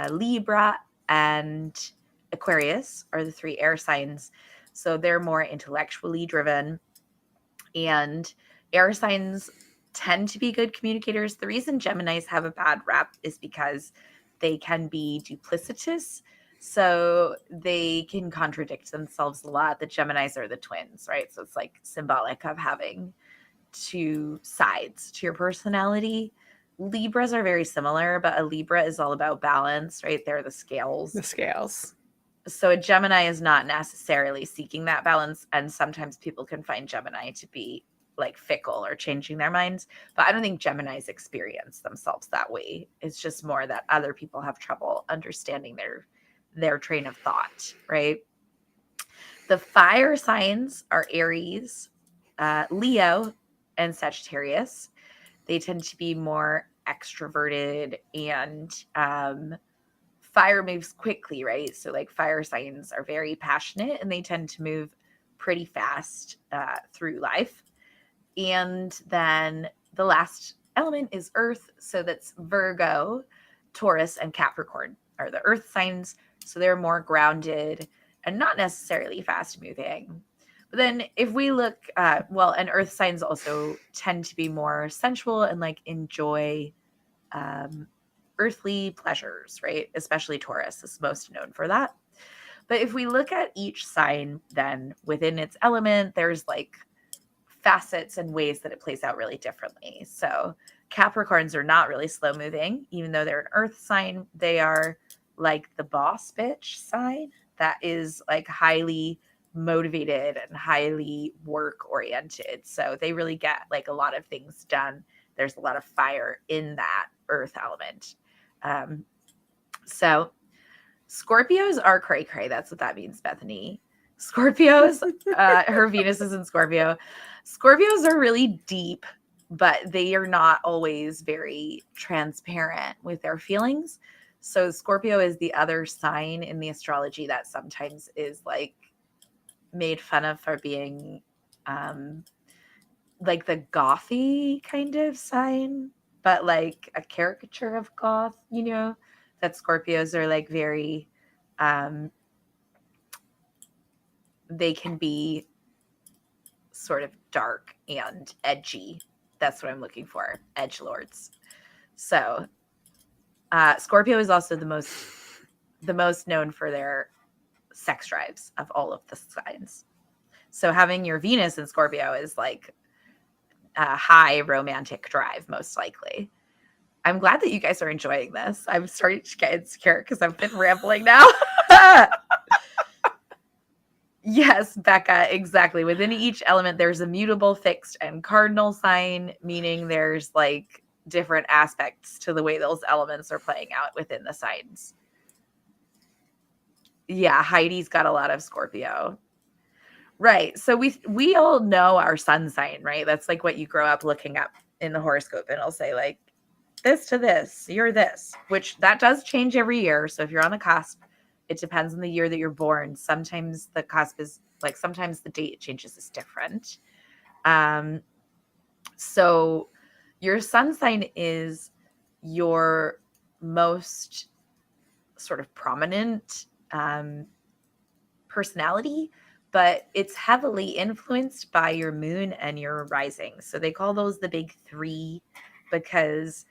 Libra, and Aquarius are the 3 air signs. So they're more intellectually driven. And air signs tend to be good communicators. The reason Geminis have a bad rep is because they can be duplicitous. So they can contradict themselves a lot. The Geminis are the twins, right? So it's like symbolic of having 2 sides to your personality. Libras are very similar, but a Libra is all about balance, right? They're the scales. The scales. So a Gemini is not necessarily seeking that balance. And sometimes people can find Gemini to be like fickle or changing their minds. But I don't think Geminis experience themselves that way. It's just more that other people have trouble understanding their train of thought, right? The fire signs are Aries, Leo, and Sagittarius. They tend to be more extroverted, and fire moves quickly, right? So like fire signs are very passionate, and they tend to move pretty fast through life. And then the last element is earth. So that's Virgo, Taurus, and Capricorn are the earth signs. So they're more grounded and not necessarily fast moving. But then if we look, and earth signs also tend to be more sensual and like enjoy earthly pleasures, right? Especially Taurus is most known for that. But if we look at each sign, then within its element, there's like facets and ways that it plays out really differently. So Capricorns are not really slow moving, even though they're an earth sign. They are like the boss bitch sign that is like highly motivated and highly work oriented. So they really get like a lot of things done. There's a lot of fire in that earth element. So Scorpios are cray cray. That's what that means, Bethany. Scorpios, her Venus is in Scorpio. Scorpios are really deep, but they are not always very transparent with their feelings. So Scorpio is the other sign in the astrology that sometimes is like made fun of for being like the gothy kind of sign, but like a caricature of goth, you know, that Scorpios are like very they can be sort of dark and edgy. That's what I'm looking for. Edge lords. So Scorpio is also the most known for their sex drives of all of the signs. So having your Venus in Scorpio is like a high romantic drive, most likely. I'm glad that you guys are enjoying this. I'm starting to get insecure because I've been rambling now. Yes, Becca, exactly. Within each element, there's a mutable, fixed, and cardinal sign, meaning there's like different aspects to the way those elements are playing out within the signs. Yeah, Heidi's got a lot of Scorpio. Right. So we all know our sun sign, right? That's like what you grow up looking up in the horoscope, and it'll say like this to this, you're this, which that does change every year. So if you're on the cusp, it depends on the year that you're born. Sometimes the cusp is like sometimes the date changes is different. So your sun sign is your most sort of prominent personality, but it's heavily influenced by your moon and your rising. So they call those the big three, because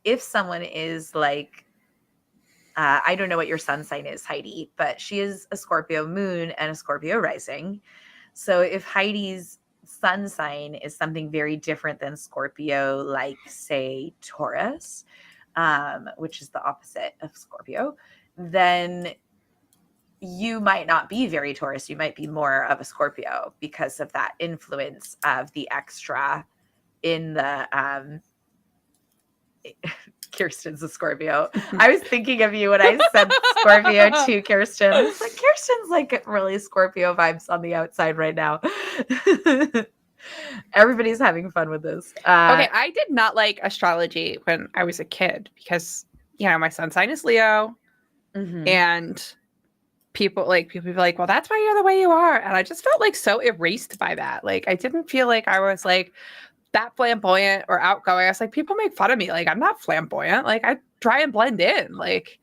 if someone is like, I don't know what your sun sign is, Heidi, but she is a Scorpio moon and a Scorpio rising. So if Heidi's sun sign is something very different than Scorpio, like say Taurus, which is the opposite of Scorpio, then you might not be very Taurus. You might be more of a Scorpio because of that influence of the extra in the Kirsten's a Scorpio. I was thinking of you when I said Scorpio to Kirsten. I was like, Kirsten's like really Scorpio vibes on the outside right now. Everybody's having fun with this. Okay, I did not like astrology when I was a kid because, you know, my sun sign is Leo, and people be like, well, that's why you're the way you are. And I just felt like so erased by that. Like, I didn't feel like I was like that flamboyant or outgoing. I was like, people make fun of me. Like, I'm not flamboyant. Like, I try and blend in. Like,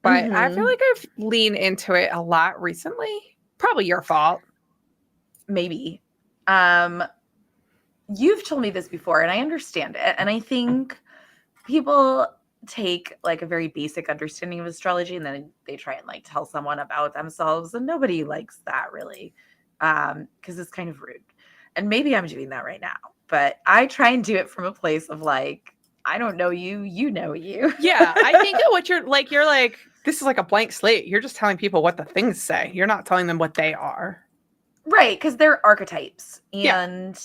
but I feel like I've leaned into it a lot recently. Probably your fault. Maybe. You've told me this before, and I understand it. And I think people take like a very basic understanding of astrology and then they try and like tell someone about themselves, and nobody likes that really, because it's kind of rude. And maybe I'm doing that right now, but I try and do it from a place of like, I don't know you, you know you. Yeah, I think what you're like, this is like a blank slate. You're just telling people what the things say. You're not telling them what they are. Right, because they're archetypes. And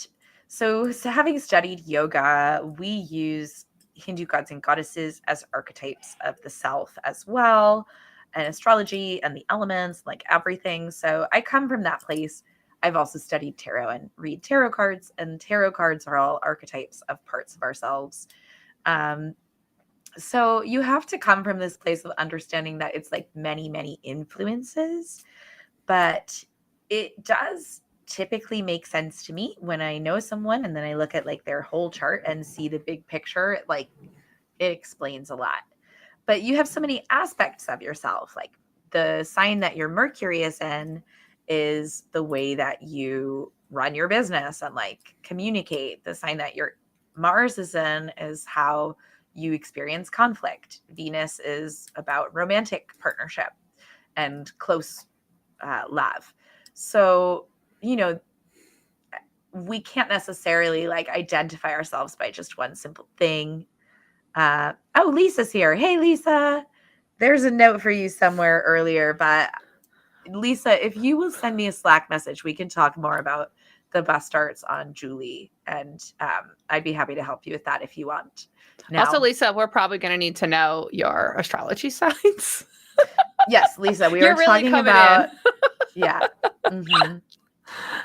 so having studied yoga, we use Hindu gods and goddesses as archetypes of the self as well, and astrology and the elements, like everything. So I come from that place. I've also studied tarot and read tarot cards, and tarot cards are all archetypes of parts of ourselves. So you have to come from this place of understanding that it's like many, many influences, but it does typically make sense to me when I know someone and then I look at like their whole chart and see the big picture. Like, it explains a lot. But you have so many aspects of yourself. Like the sign that your Mercury is in is the way that you run your business and like communicate. The sign that your Mars is in is how you experience conflict. Venus is about romantic partnership and close love. So, you know, we can't necessarily like identify ourselves by just one simple thing. Oh, Lisa's here. Hey, Lisa. There's a note for you somewhere earlier, but Lisa, if you will send me a Slack message, we can talk more about the bust starts on Julie, and I'd be happy to help you with that if you want. Now, Also, Lisa, we're probably going to need to know your astrology signs. yes, Lisa, we You're were really talking coming about, in. yeah. Mm-hmm.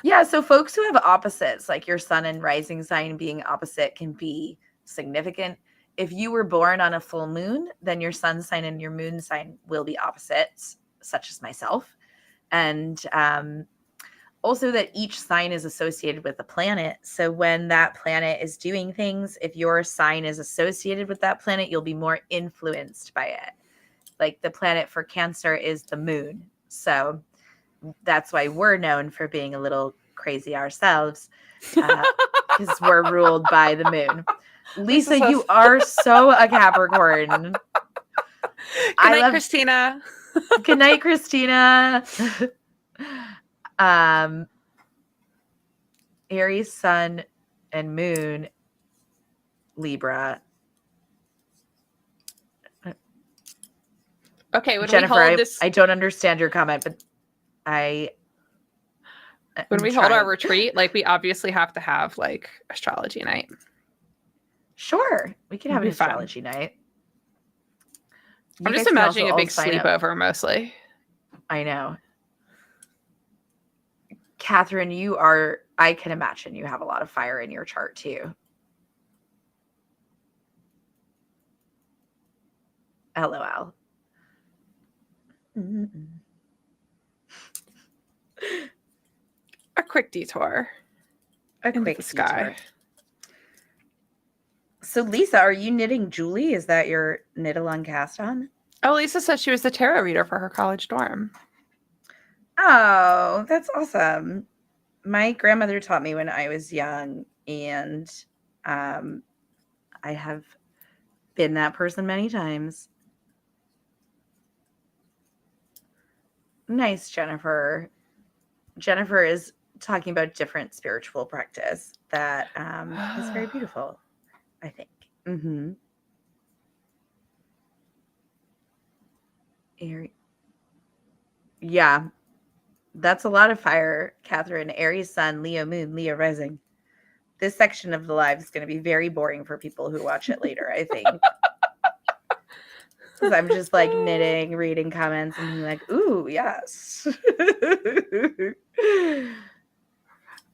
Yeah, so folks who have opposites, like your sun and rising sign being opposite, can be significant. If you were born on a full moon, then your sun sign and your moon sign will be opposites, such as myself. And also that each sign is associated with a planet. So when that planet is doing things, if your sign is associated with that planet, you'll be more influenced by it. Like the planet for Cancer is the moon. So that's why we're known for being a little crazy ourselves, because we're ruled by the moon. Lisa, you are so a Capricorn. Good night, Christina. Good night, Christina. Aries, sun, and moon, Libra. Okay, when Jennifer, we hold this, I don't understand your comment, but when we hold our retreat, like we obviously have to have like astrology night. Sure, we can have an astrology night. I'm just imagining a big sleepover mostly. I know. Catherine, I can imagine you have a lot of fire in your chart too. LOL. A quick detour. A quick sky. So Lisa, are you knitting Julie? Is that your knit along cast on? Oh, Lisa said she was the tarot reader for her college dorm. Oh, that's awesome. My grandmother taught me when I was young, and I have been that person many times. Nice, Jennifer. Jennifer is talking about different spiritual practice that is very beautiful, I think. Mm-hmm. Yeah, that's a lot of fire, Catherine. Aries sun, Leo moon, Leo rising. This section of the live is going to be very boring for people who watch it later, I think. Because I'm just like knitting, reading comments, and being like, ooh, yes.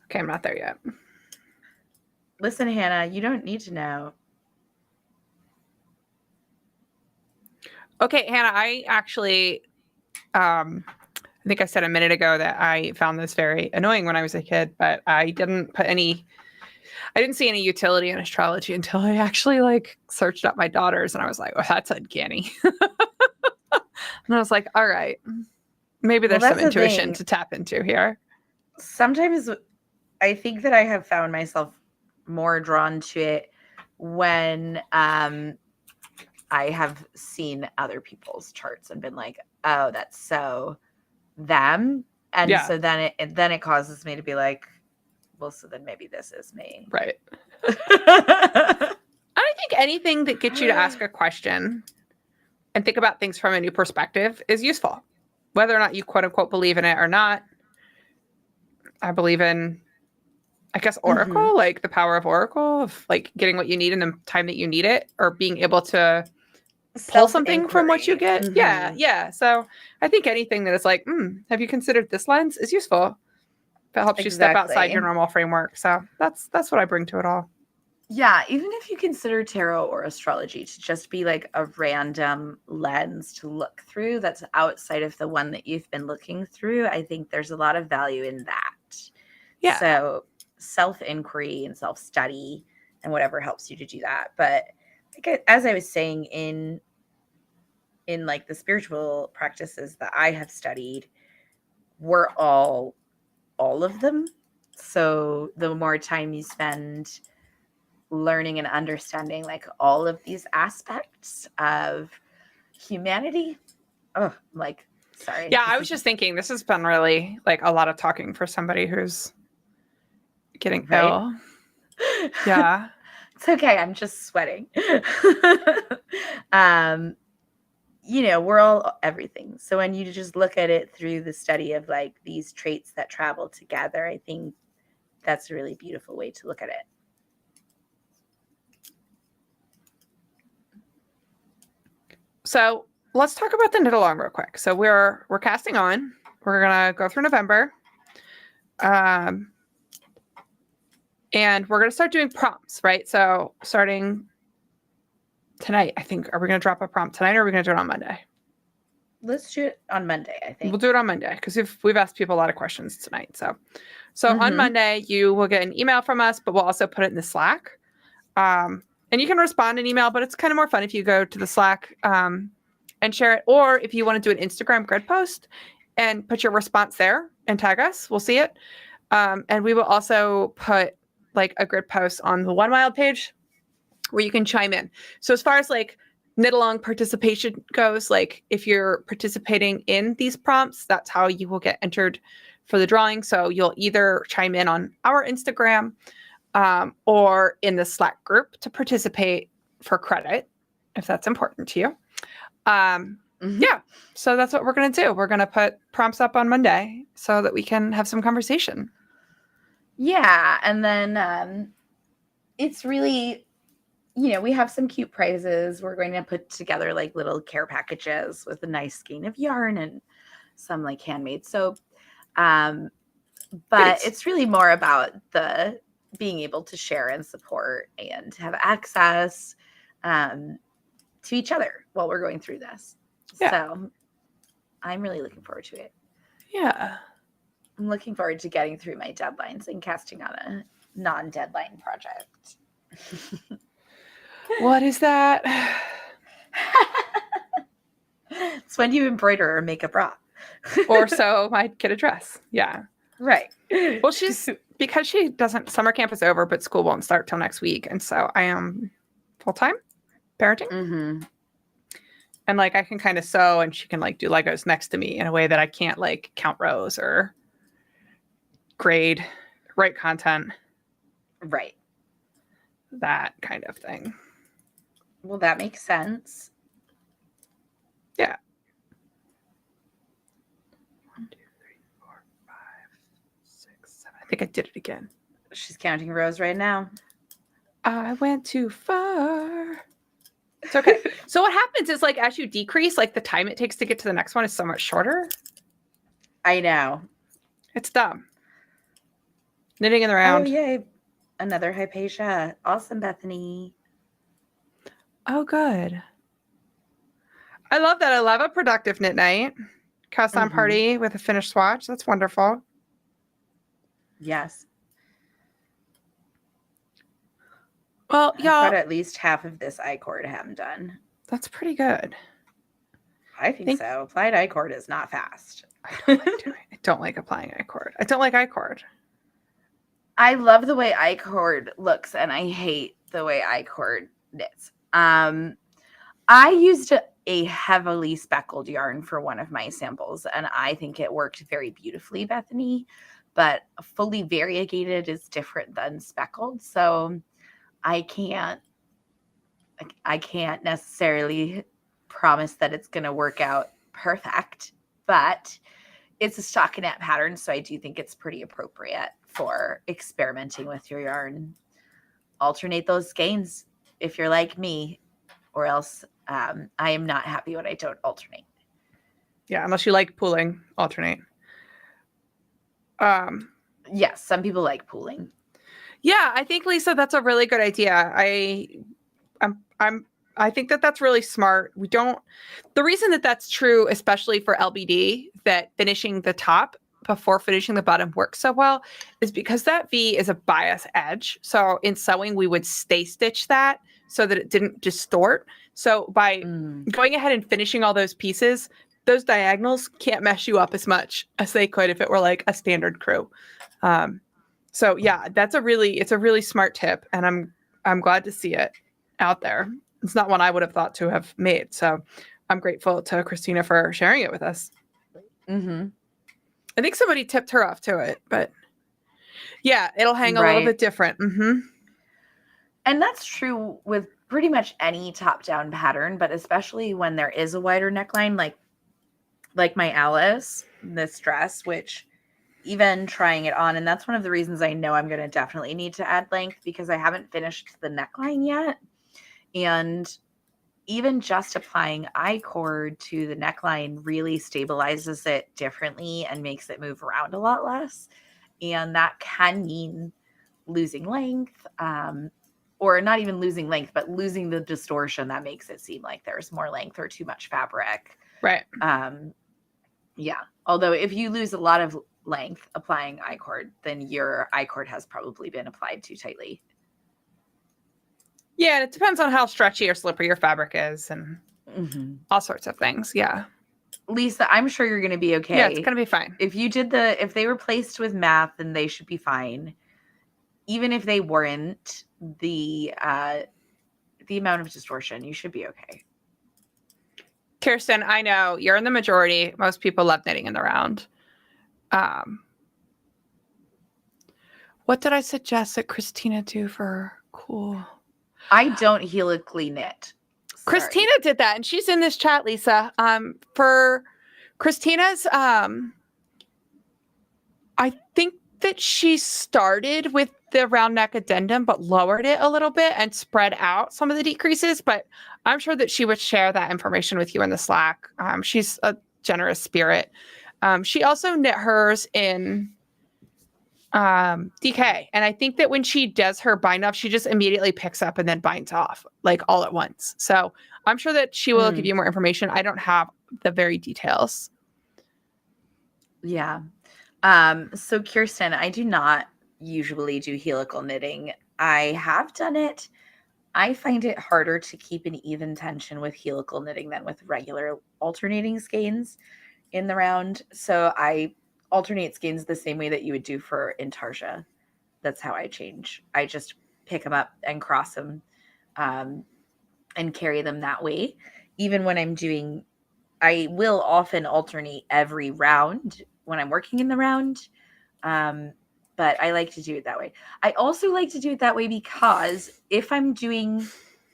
Okay, I'm not there yet. Listen, Hannah, you don't need to know. Okay, Hannah, I actually, I think I said a minute ago that I found this very annoying when I was a kid, but I didn't see any utility in astrology until I actually like searched up my daughters, and I was like, oh, that's uncanny. And I was like, all right, maybe there's some intuition to tap into here. Sometimes I think that I have found myself more drawn to it when I have seen other people's charts and been like, oh, that's so them. And so then it causes me to be like, well, so then maybe this is me. Right. I think anything that gets you to ask a question and think about things from a new perspective is useful. Whether or not you quote unquote believe in it or not. I believe in, I guess, Oracle, like the power of Oracle, of like getting what you need in the time that you need it, or being able to pull something from what you get. Mm-hmm. Yeah. So I think anything that is like, have you considered this lens is useful. That helps you step outside your normal framework. So that's what I bring to it all. Yeah, even if you consider tarot or astrology to just be like a random lens to look through that's outside of the one that you've been looking through, I think there's a lot of value in that. Yeah. So self-inquiry and self-study and whatever helps you to do that. But like, as I was saying, in like the spiritual practices that I have studied, we're all of them. So the more time you spend learning and understanding like all of these aspects of humanity, like Sorry. Yeah, I was just thinking this has been really like a lot of talking for somebody who's getting Right? ill. Yeah. It's okay. I'm just sweating. We're all everything. So when you just look at it through the study of like these traits that travel together, I think that's a really beautiful way to look at it. So let's talk about the knit along real quick. So we're casting on. We're gonna go through November. And we're gonna start doing prompts, right? So starting tonight, I think. Are we gonna drop a prompt tonight or are we gonna do it on Monday? Let's do it on Monday, I think. We'll do it on Monday because we've asked people a lot of questions tonight. So on Monday, you will get an email from us, but we'll also put it in the Slack. And you can respond in email, but it's kind of more fun if you go to the Slack and share it. Or if you want to do an Instagram grid post and put your response there and tag us, we'll see it. And we will also put like a grid post on the One Wild page where you can chime in. So as far as like knit along participation goes, like if you're participating in these prompts, that's how you will get entered for the drawing. So you'll either chime in on our Instagram or in the Slack group to participate for credit, if that's important to you. Yeah, so that's what we're going to do. We're going to put prompts up on Monday so that we can have some conversation. Yeah, and then it's really, we have some cute prizes. We're going to put together like little care packages with a nice skein of yarn and some like handmade soap. But it's really more about the being able to share and support and have access to each other while we're going through this. Yeah. So I'm really looking forward to it. Yeah. I'm looking forward to getting through my deadlines and casting on a non-deadline project. What is that? It's when you embroider or make a bra. Or sew my kid a dress. Yeah. Right. Well, because she doesn't, summer camp is over, but school won't start till next week. And so I am full-time parenting. Mm-hmm. And like I can kind of sew and she can like do Legos next to me in a way that I can't like count rows or grade, write content. Right. That kind of thing. Well, that makes sense. Yeah. 1, 2, 3, 4, 5, 6, 7. I think I did it again. She's counting rows right now. I went too far. It's okay. So what happens is like as you decrease, like the time it takes to get to the next one is so much shorter. I know. It's dumb. Knitting in the round. Oh, yay. Another Hypatia. Awesome, Bethany. Oh, good. I love that. I love a productive knit night. Cast on party with a finished swatch. That's wonderful. Yes. Well, y'all. I've got at least half of this I-cord hem done. That's pretty good. I think so. Applied I-cord is not fast. I don't like applying I-cord. I don't like I-cord. I love the way I-cord looks, and I hate the way I-cord knits. I used a heavily speckled yarn for one of my samples, and I think it worked very beautifully, Bethany. But fully variegated is different than speckled, so I can't necessarily promise that it's going to work out perfect, but it's a stockinette pattern, so I do think it's pretty appropriate for experimenting with your yarn. Alternate those skeins if you're like me, or else I am not happy when I don't alternate. Yeah, unless you like pooling, alternate. Yes, some people like pooling. Yeah, I think, Lisa, that's a really good idea. I think that that's really smart. The reason that that's true, especially for LBD, that finishing the top before finishing the bottom works so well is because that V is a bias edge. So in sewing, we would stay stitch that so that it didn't distort. So by going ahead and finishing all those pieces, those diagonals can't mess you up as much as they could if it were like a standard crew. So yeah, it's a really smart tip, and I'm glad to see it out there. It's not one I would have thought to have made. So I'm grateful to Christina for sharing it with us. Mm-hmm. I think somebody tipped her off to it, but yeah, it'll hang a little Right. bit different. Mm-hmm. And that's true with pretty much any top-down pattern, but especially when there is a wider neckline, like my Alice, this dress, which even trying it on, and that's one of the reasons I know I'm going to definitely need to add length, because I haven't finished the neckline yet. And even just applying I-cord to the neckline really stabilizes it differently and makes it move around a lot less. And that can mean losing length, or not even losing length, but losing the distortion that makes it seem like there's more length or too much fabric. Right. Yeah. Although if you lose a lot of length applying I-cord, then your I-cord has probably been applied too tightly. Yeah, it depends on how stretchy or slippery your fabric is and all sorts of things. Yeah. Lisa, I'm sure you're going to be okay. Yeah, it's going to be fine. If they were placed with math, then they should be fine. Even if they weren't, the amount of distortion, you should be okay. Kirsten, I know you're in the majority. Most people love knitting in the round. What did I suggest that Christina do for cool? I don't helically knit. Sorry. Christina did that, and she's in this chat, Lisa. For Christina's, I think that she started with the round neck addendum, but lowered it a little bit and spread out some of the decreases. But I'm sure that she would share that information with you in the Slack. She's a generous spirit. She also knit hers in DK, and I think that when she does her bind off, she just immediately picks up and then binds off like all at once. So I'm sure that she will give you more information. I don't have the very details. Yeah. So Kirsten, I do not usually do helical knitting. I have done it. I find it harder to keep an even tension with helical knitting than with regular alternating skeins in the round. So I alternate skeins the same way that you would do for intarsia. That's how I change. I just pick them up and cross them, and carry them that way. Even when I'm doing, I will often alternate every round when I'm working in the round. But I like to do it that way. I also like to do it that way because if I'm doing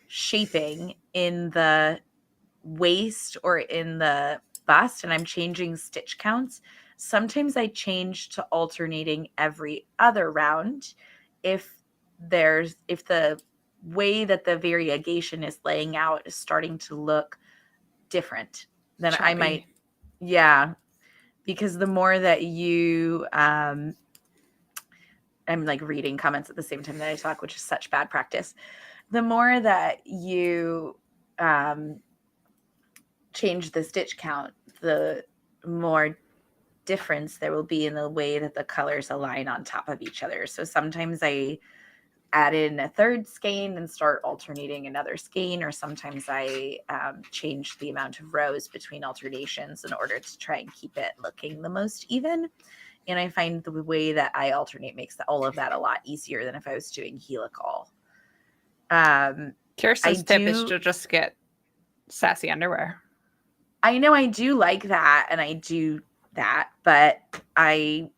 shaping in the waist or in the bust and I'm changing stitch counts, sometimes I change to alternating every other round if the way that the variegation is laying out is starting to look different, then Choppy. I might, yeah, because the more that you I'm like reading comments at the same time that I talk, which is such bad practice. The more that you change the stitch count, the more difference there will be in the way that the colors align on top of each other. So sometimes I add in a third skein and start alternating another skein, or sometimes I change the amount of rows between alternations in order to try and keep it looking the most even. And I find the way that I alternate makes all of that a lot easier than if I was doing helical. Kirsten's tip is to just get sassy underwear. I know I do like that, and I do that, but I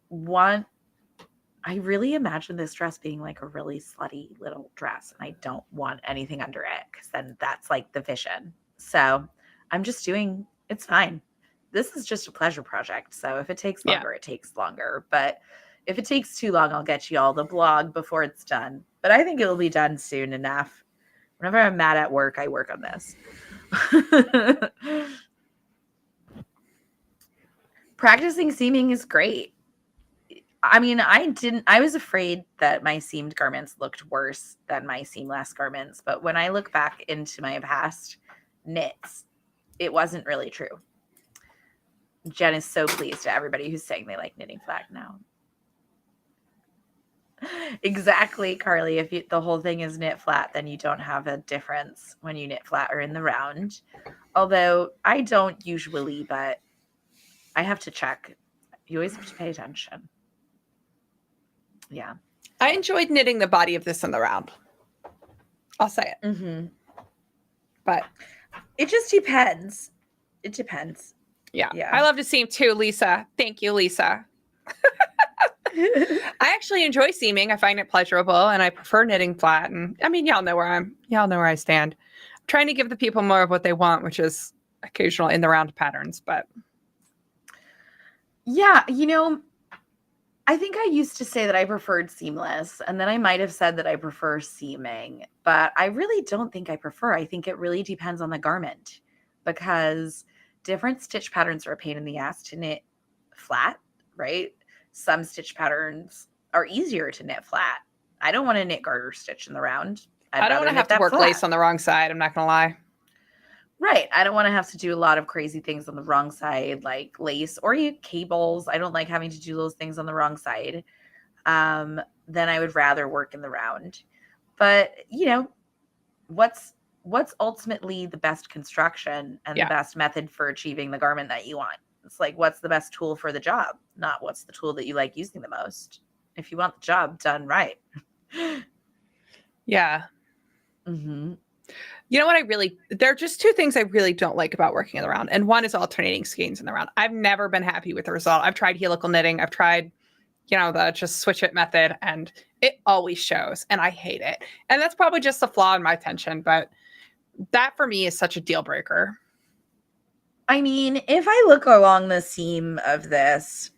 really imagine this dress being like a really slutty little dress, and I don't want anything under it because then that's like the vision. So I'm just doing, it's fine. This is just a pleasure project. So if it takes longer, it takes longer. But if it takes too long, I'll get you all the blog before it's done. But I think it'll be done soon enough. Whenever I'm mad at work, I work on this. Practicing seaming is great. I mean, I was afraid that my seamed garments looked worse than my seamless garments. But when I look back into my past knits, it wasn't really true. Jen is so pleased to everybody who's saying they like knitting flat now. Exactly, Carly. If the whole thing is knit flat, then you don't have a difference when you knit flat or in the round. Although I don't usually, but I have to check. You always have to pay attention. Yeah. I enjoyed knitting the body of this in the round. I'll say it. Mm-hmm. But it just depends. It depends. Yeah. Yeah. I love to seam too, Lisa. Thank you, Lisa. I actually enjoy seaming. I find it pleasurable, and I prefer knitting flat. And I mean, y'all know where I stand. I'm trying to give the people more of what they want, which is occasional in the round patterns. But Yeah, I think I used to say that I preferred seamless, and then I might have said that I prefer seaming, but I really don't think I prefer. I think it really depends on the garment because different stitch patterns are a pain in the ass to knit flat, right? Some stitch patterns are easier to knit flat. I don't want to knit garter stitch in the round. I'd I don't want rather to knit have to that work flat. lace on the wrong side. I'm not going to lie. Right. I don't want to have to do a lot of crazy things on the wrong side, like lace or cables. I don't like having to do those things on the wrong side. Then I would rather work in the round. But what's ultimately the best construction and the best method for achieving the garment that you want? It's like, what's the best tool for the job, not what's the tool that you like using the most. If you want the job done right. Yeah. Mm-hmm. You know what there are just two things I really don't like about working in the round. And one is alternating skeins in the round. I've never been happy with the result. I've tried helical knitting. I've tried, the just switch it method, and it always shows, and I hate it. And that's probably just a flaw in my tension, but that for me is such a deal breaker. I mean, if I look along the seam of this,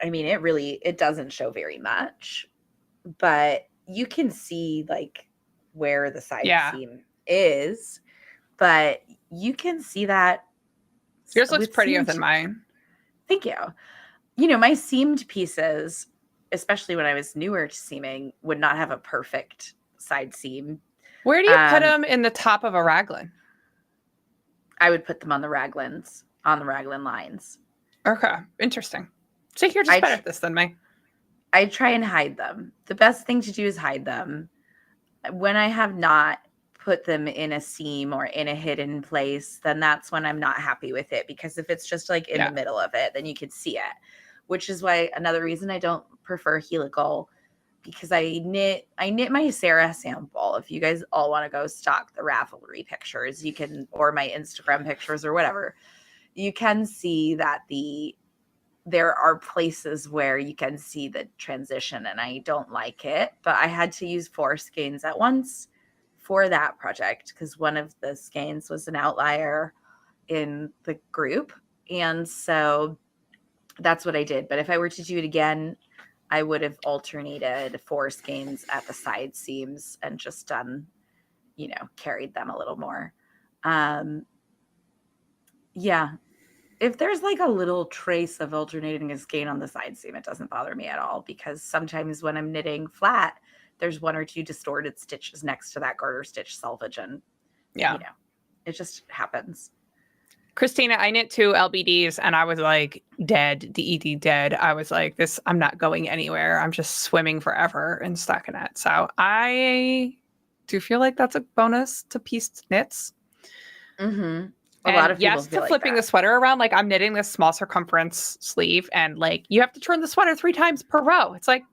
I mean, it doesn't show very much, but you can see like where the side seam is, but you can see that yours looks prettier than mine. Thank you. My seamed pieces, especially when I was newer to seaming, would not have a perfect side seam. Where do you put them in the top of a raglan? I would put them on the raglan lines. Okay, interesting. So you're just better at this than me. I try and hide them. The best thing to do is hide them. When I have not put them in a seam or in a hidden place, then that's when I'm not happy with it. Because if it's just like in the middle of it, then you can see it. Which is why another reason I don't prefer helical, because I knit my Sarah sample. If you guys all want to go stalk the Ravelry pictures, you can, or my Instagram pictures or whatever, you can see that there are places where you can see the transition, and I don't like it. But I had to use 4 skeins at once for that project because one of the skeins was an outlier in the group. And so that's what I did. But if I were to do it again, I would have alternated 4 skeins at the side seams and just done, carried them a little more. Yeah. If there's like a little trace of alternating a skein on the side seam, it doesn't bother me at all, because sometimes when I'm knitting flat, there's 1 or 2 distorted stitches next to that garter stitch selvage, and it just happens. Christina, I knit 2 LBDs and I was like dead, DED dead. I was like, I'm not going anywhere. I'm just swimming forever in stockinette. So I do feel like that's a bonus to pieced knits. Mm-hmm. A lot of people feel to flipping the sweater around. Like, I'm knitting this small circumference sleeve, and like you have to turn the sweater 3 times per row. It's like,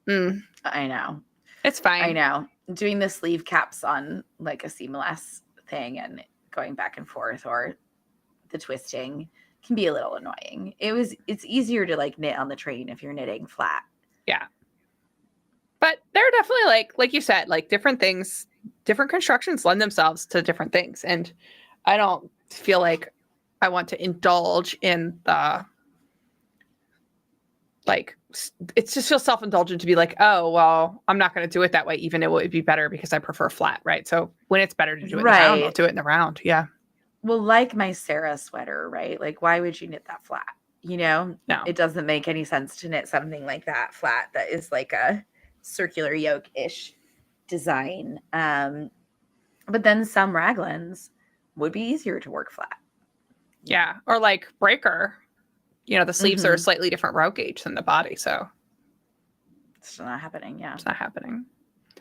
I know. It's fine. I know. Doing the sleeve caps on like a seamless thing and going back and forth, or the twisting, can be a little annoying. It's easier to like knit on the train if you're knitting flat. Yeah. But there are definitely like you said, like different things, different constructions lend themselves to different things. And I don't feel like I want to indulge in the, like, it just feels self-indulgent to be like, oh, well, I'm not going to do it that way, even it would be better because I prefer flat, right? So when it's better to do it in the round, I'll do it in the round. Yeah. Well, like my Sarah sweater, right? Like, why would you knit that flat? No. It doesn't make any sense to knit something like that flat that is like a circular yoke-ish design. But then some raglans would be easier to work flat. Yeah. Or like breaker, the sleeves are a slightly different row gauge than the body. So it's not happening. Yeah. It's not happening.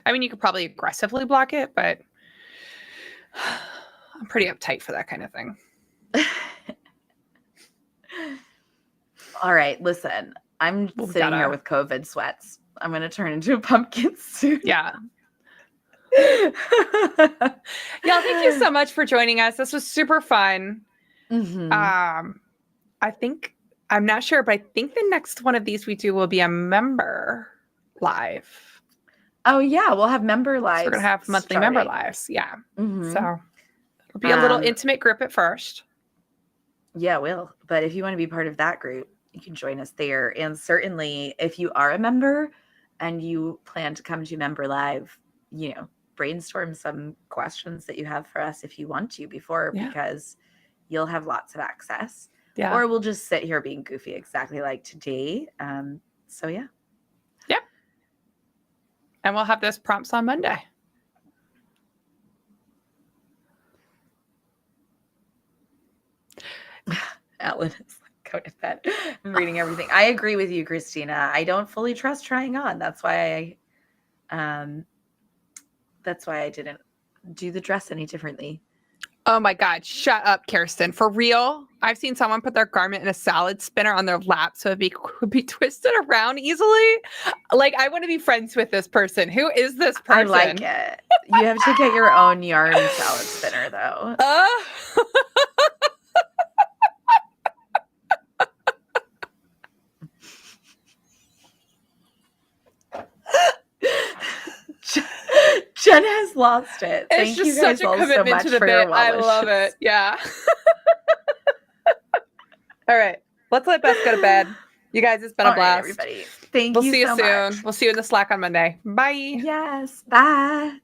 I mean, you could probably aggressively block it, but I'm pretty uptight for that kind of thing. All right. Listen, I'm sitting here with COVID sweats. I'm going to turn into a pumpkin soon. Yeah. Y'all, thank you so much for joining us. This was super fun. Mm-hmm. I think, I'm not sure, but I think the next one of these we do will be a member live. Oh yeah, we'll have member lives. So we're going to have monthly member lives. Yeah. Mm-hmm. So it'll be a little intimate group at first. Yeah, will. But if you want to be part of that group, you can join us there. And certainly if you are a member and you plan to come to Member Live, brainstorm some questions that you have for us if you want to before, because you'll have lots of access. Yeah. Or we'll just sit here being goofy exactly like today. So yeah. Yep. And we'll have those prompts on Monday. Ellen is like, go to bed. I'm reading everything. I agree with you, Christina. I don't fully trust trying on. That's why I didn't do the dress any differently. Oh my God. Shut up, Kirsten. For real? I've seen someone put their garment in a salad spinner on their lap so it would be twisted around easily. Like, I want to be friends with this person. Who is this person? I like it. You have to get your own yarn salad spinner, though. Jen has lost it. Thank you guys all so much for your well wishes. I love it. Yeah. All right. Let's let Beth go to bed. You guys, it's been a blast. Right, everybody. Thank you so much. We'll see you soon. We'll see you in the Slack on Monday. Bye. Yes. Bye.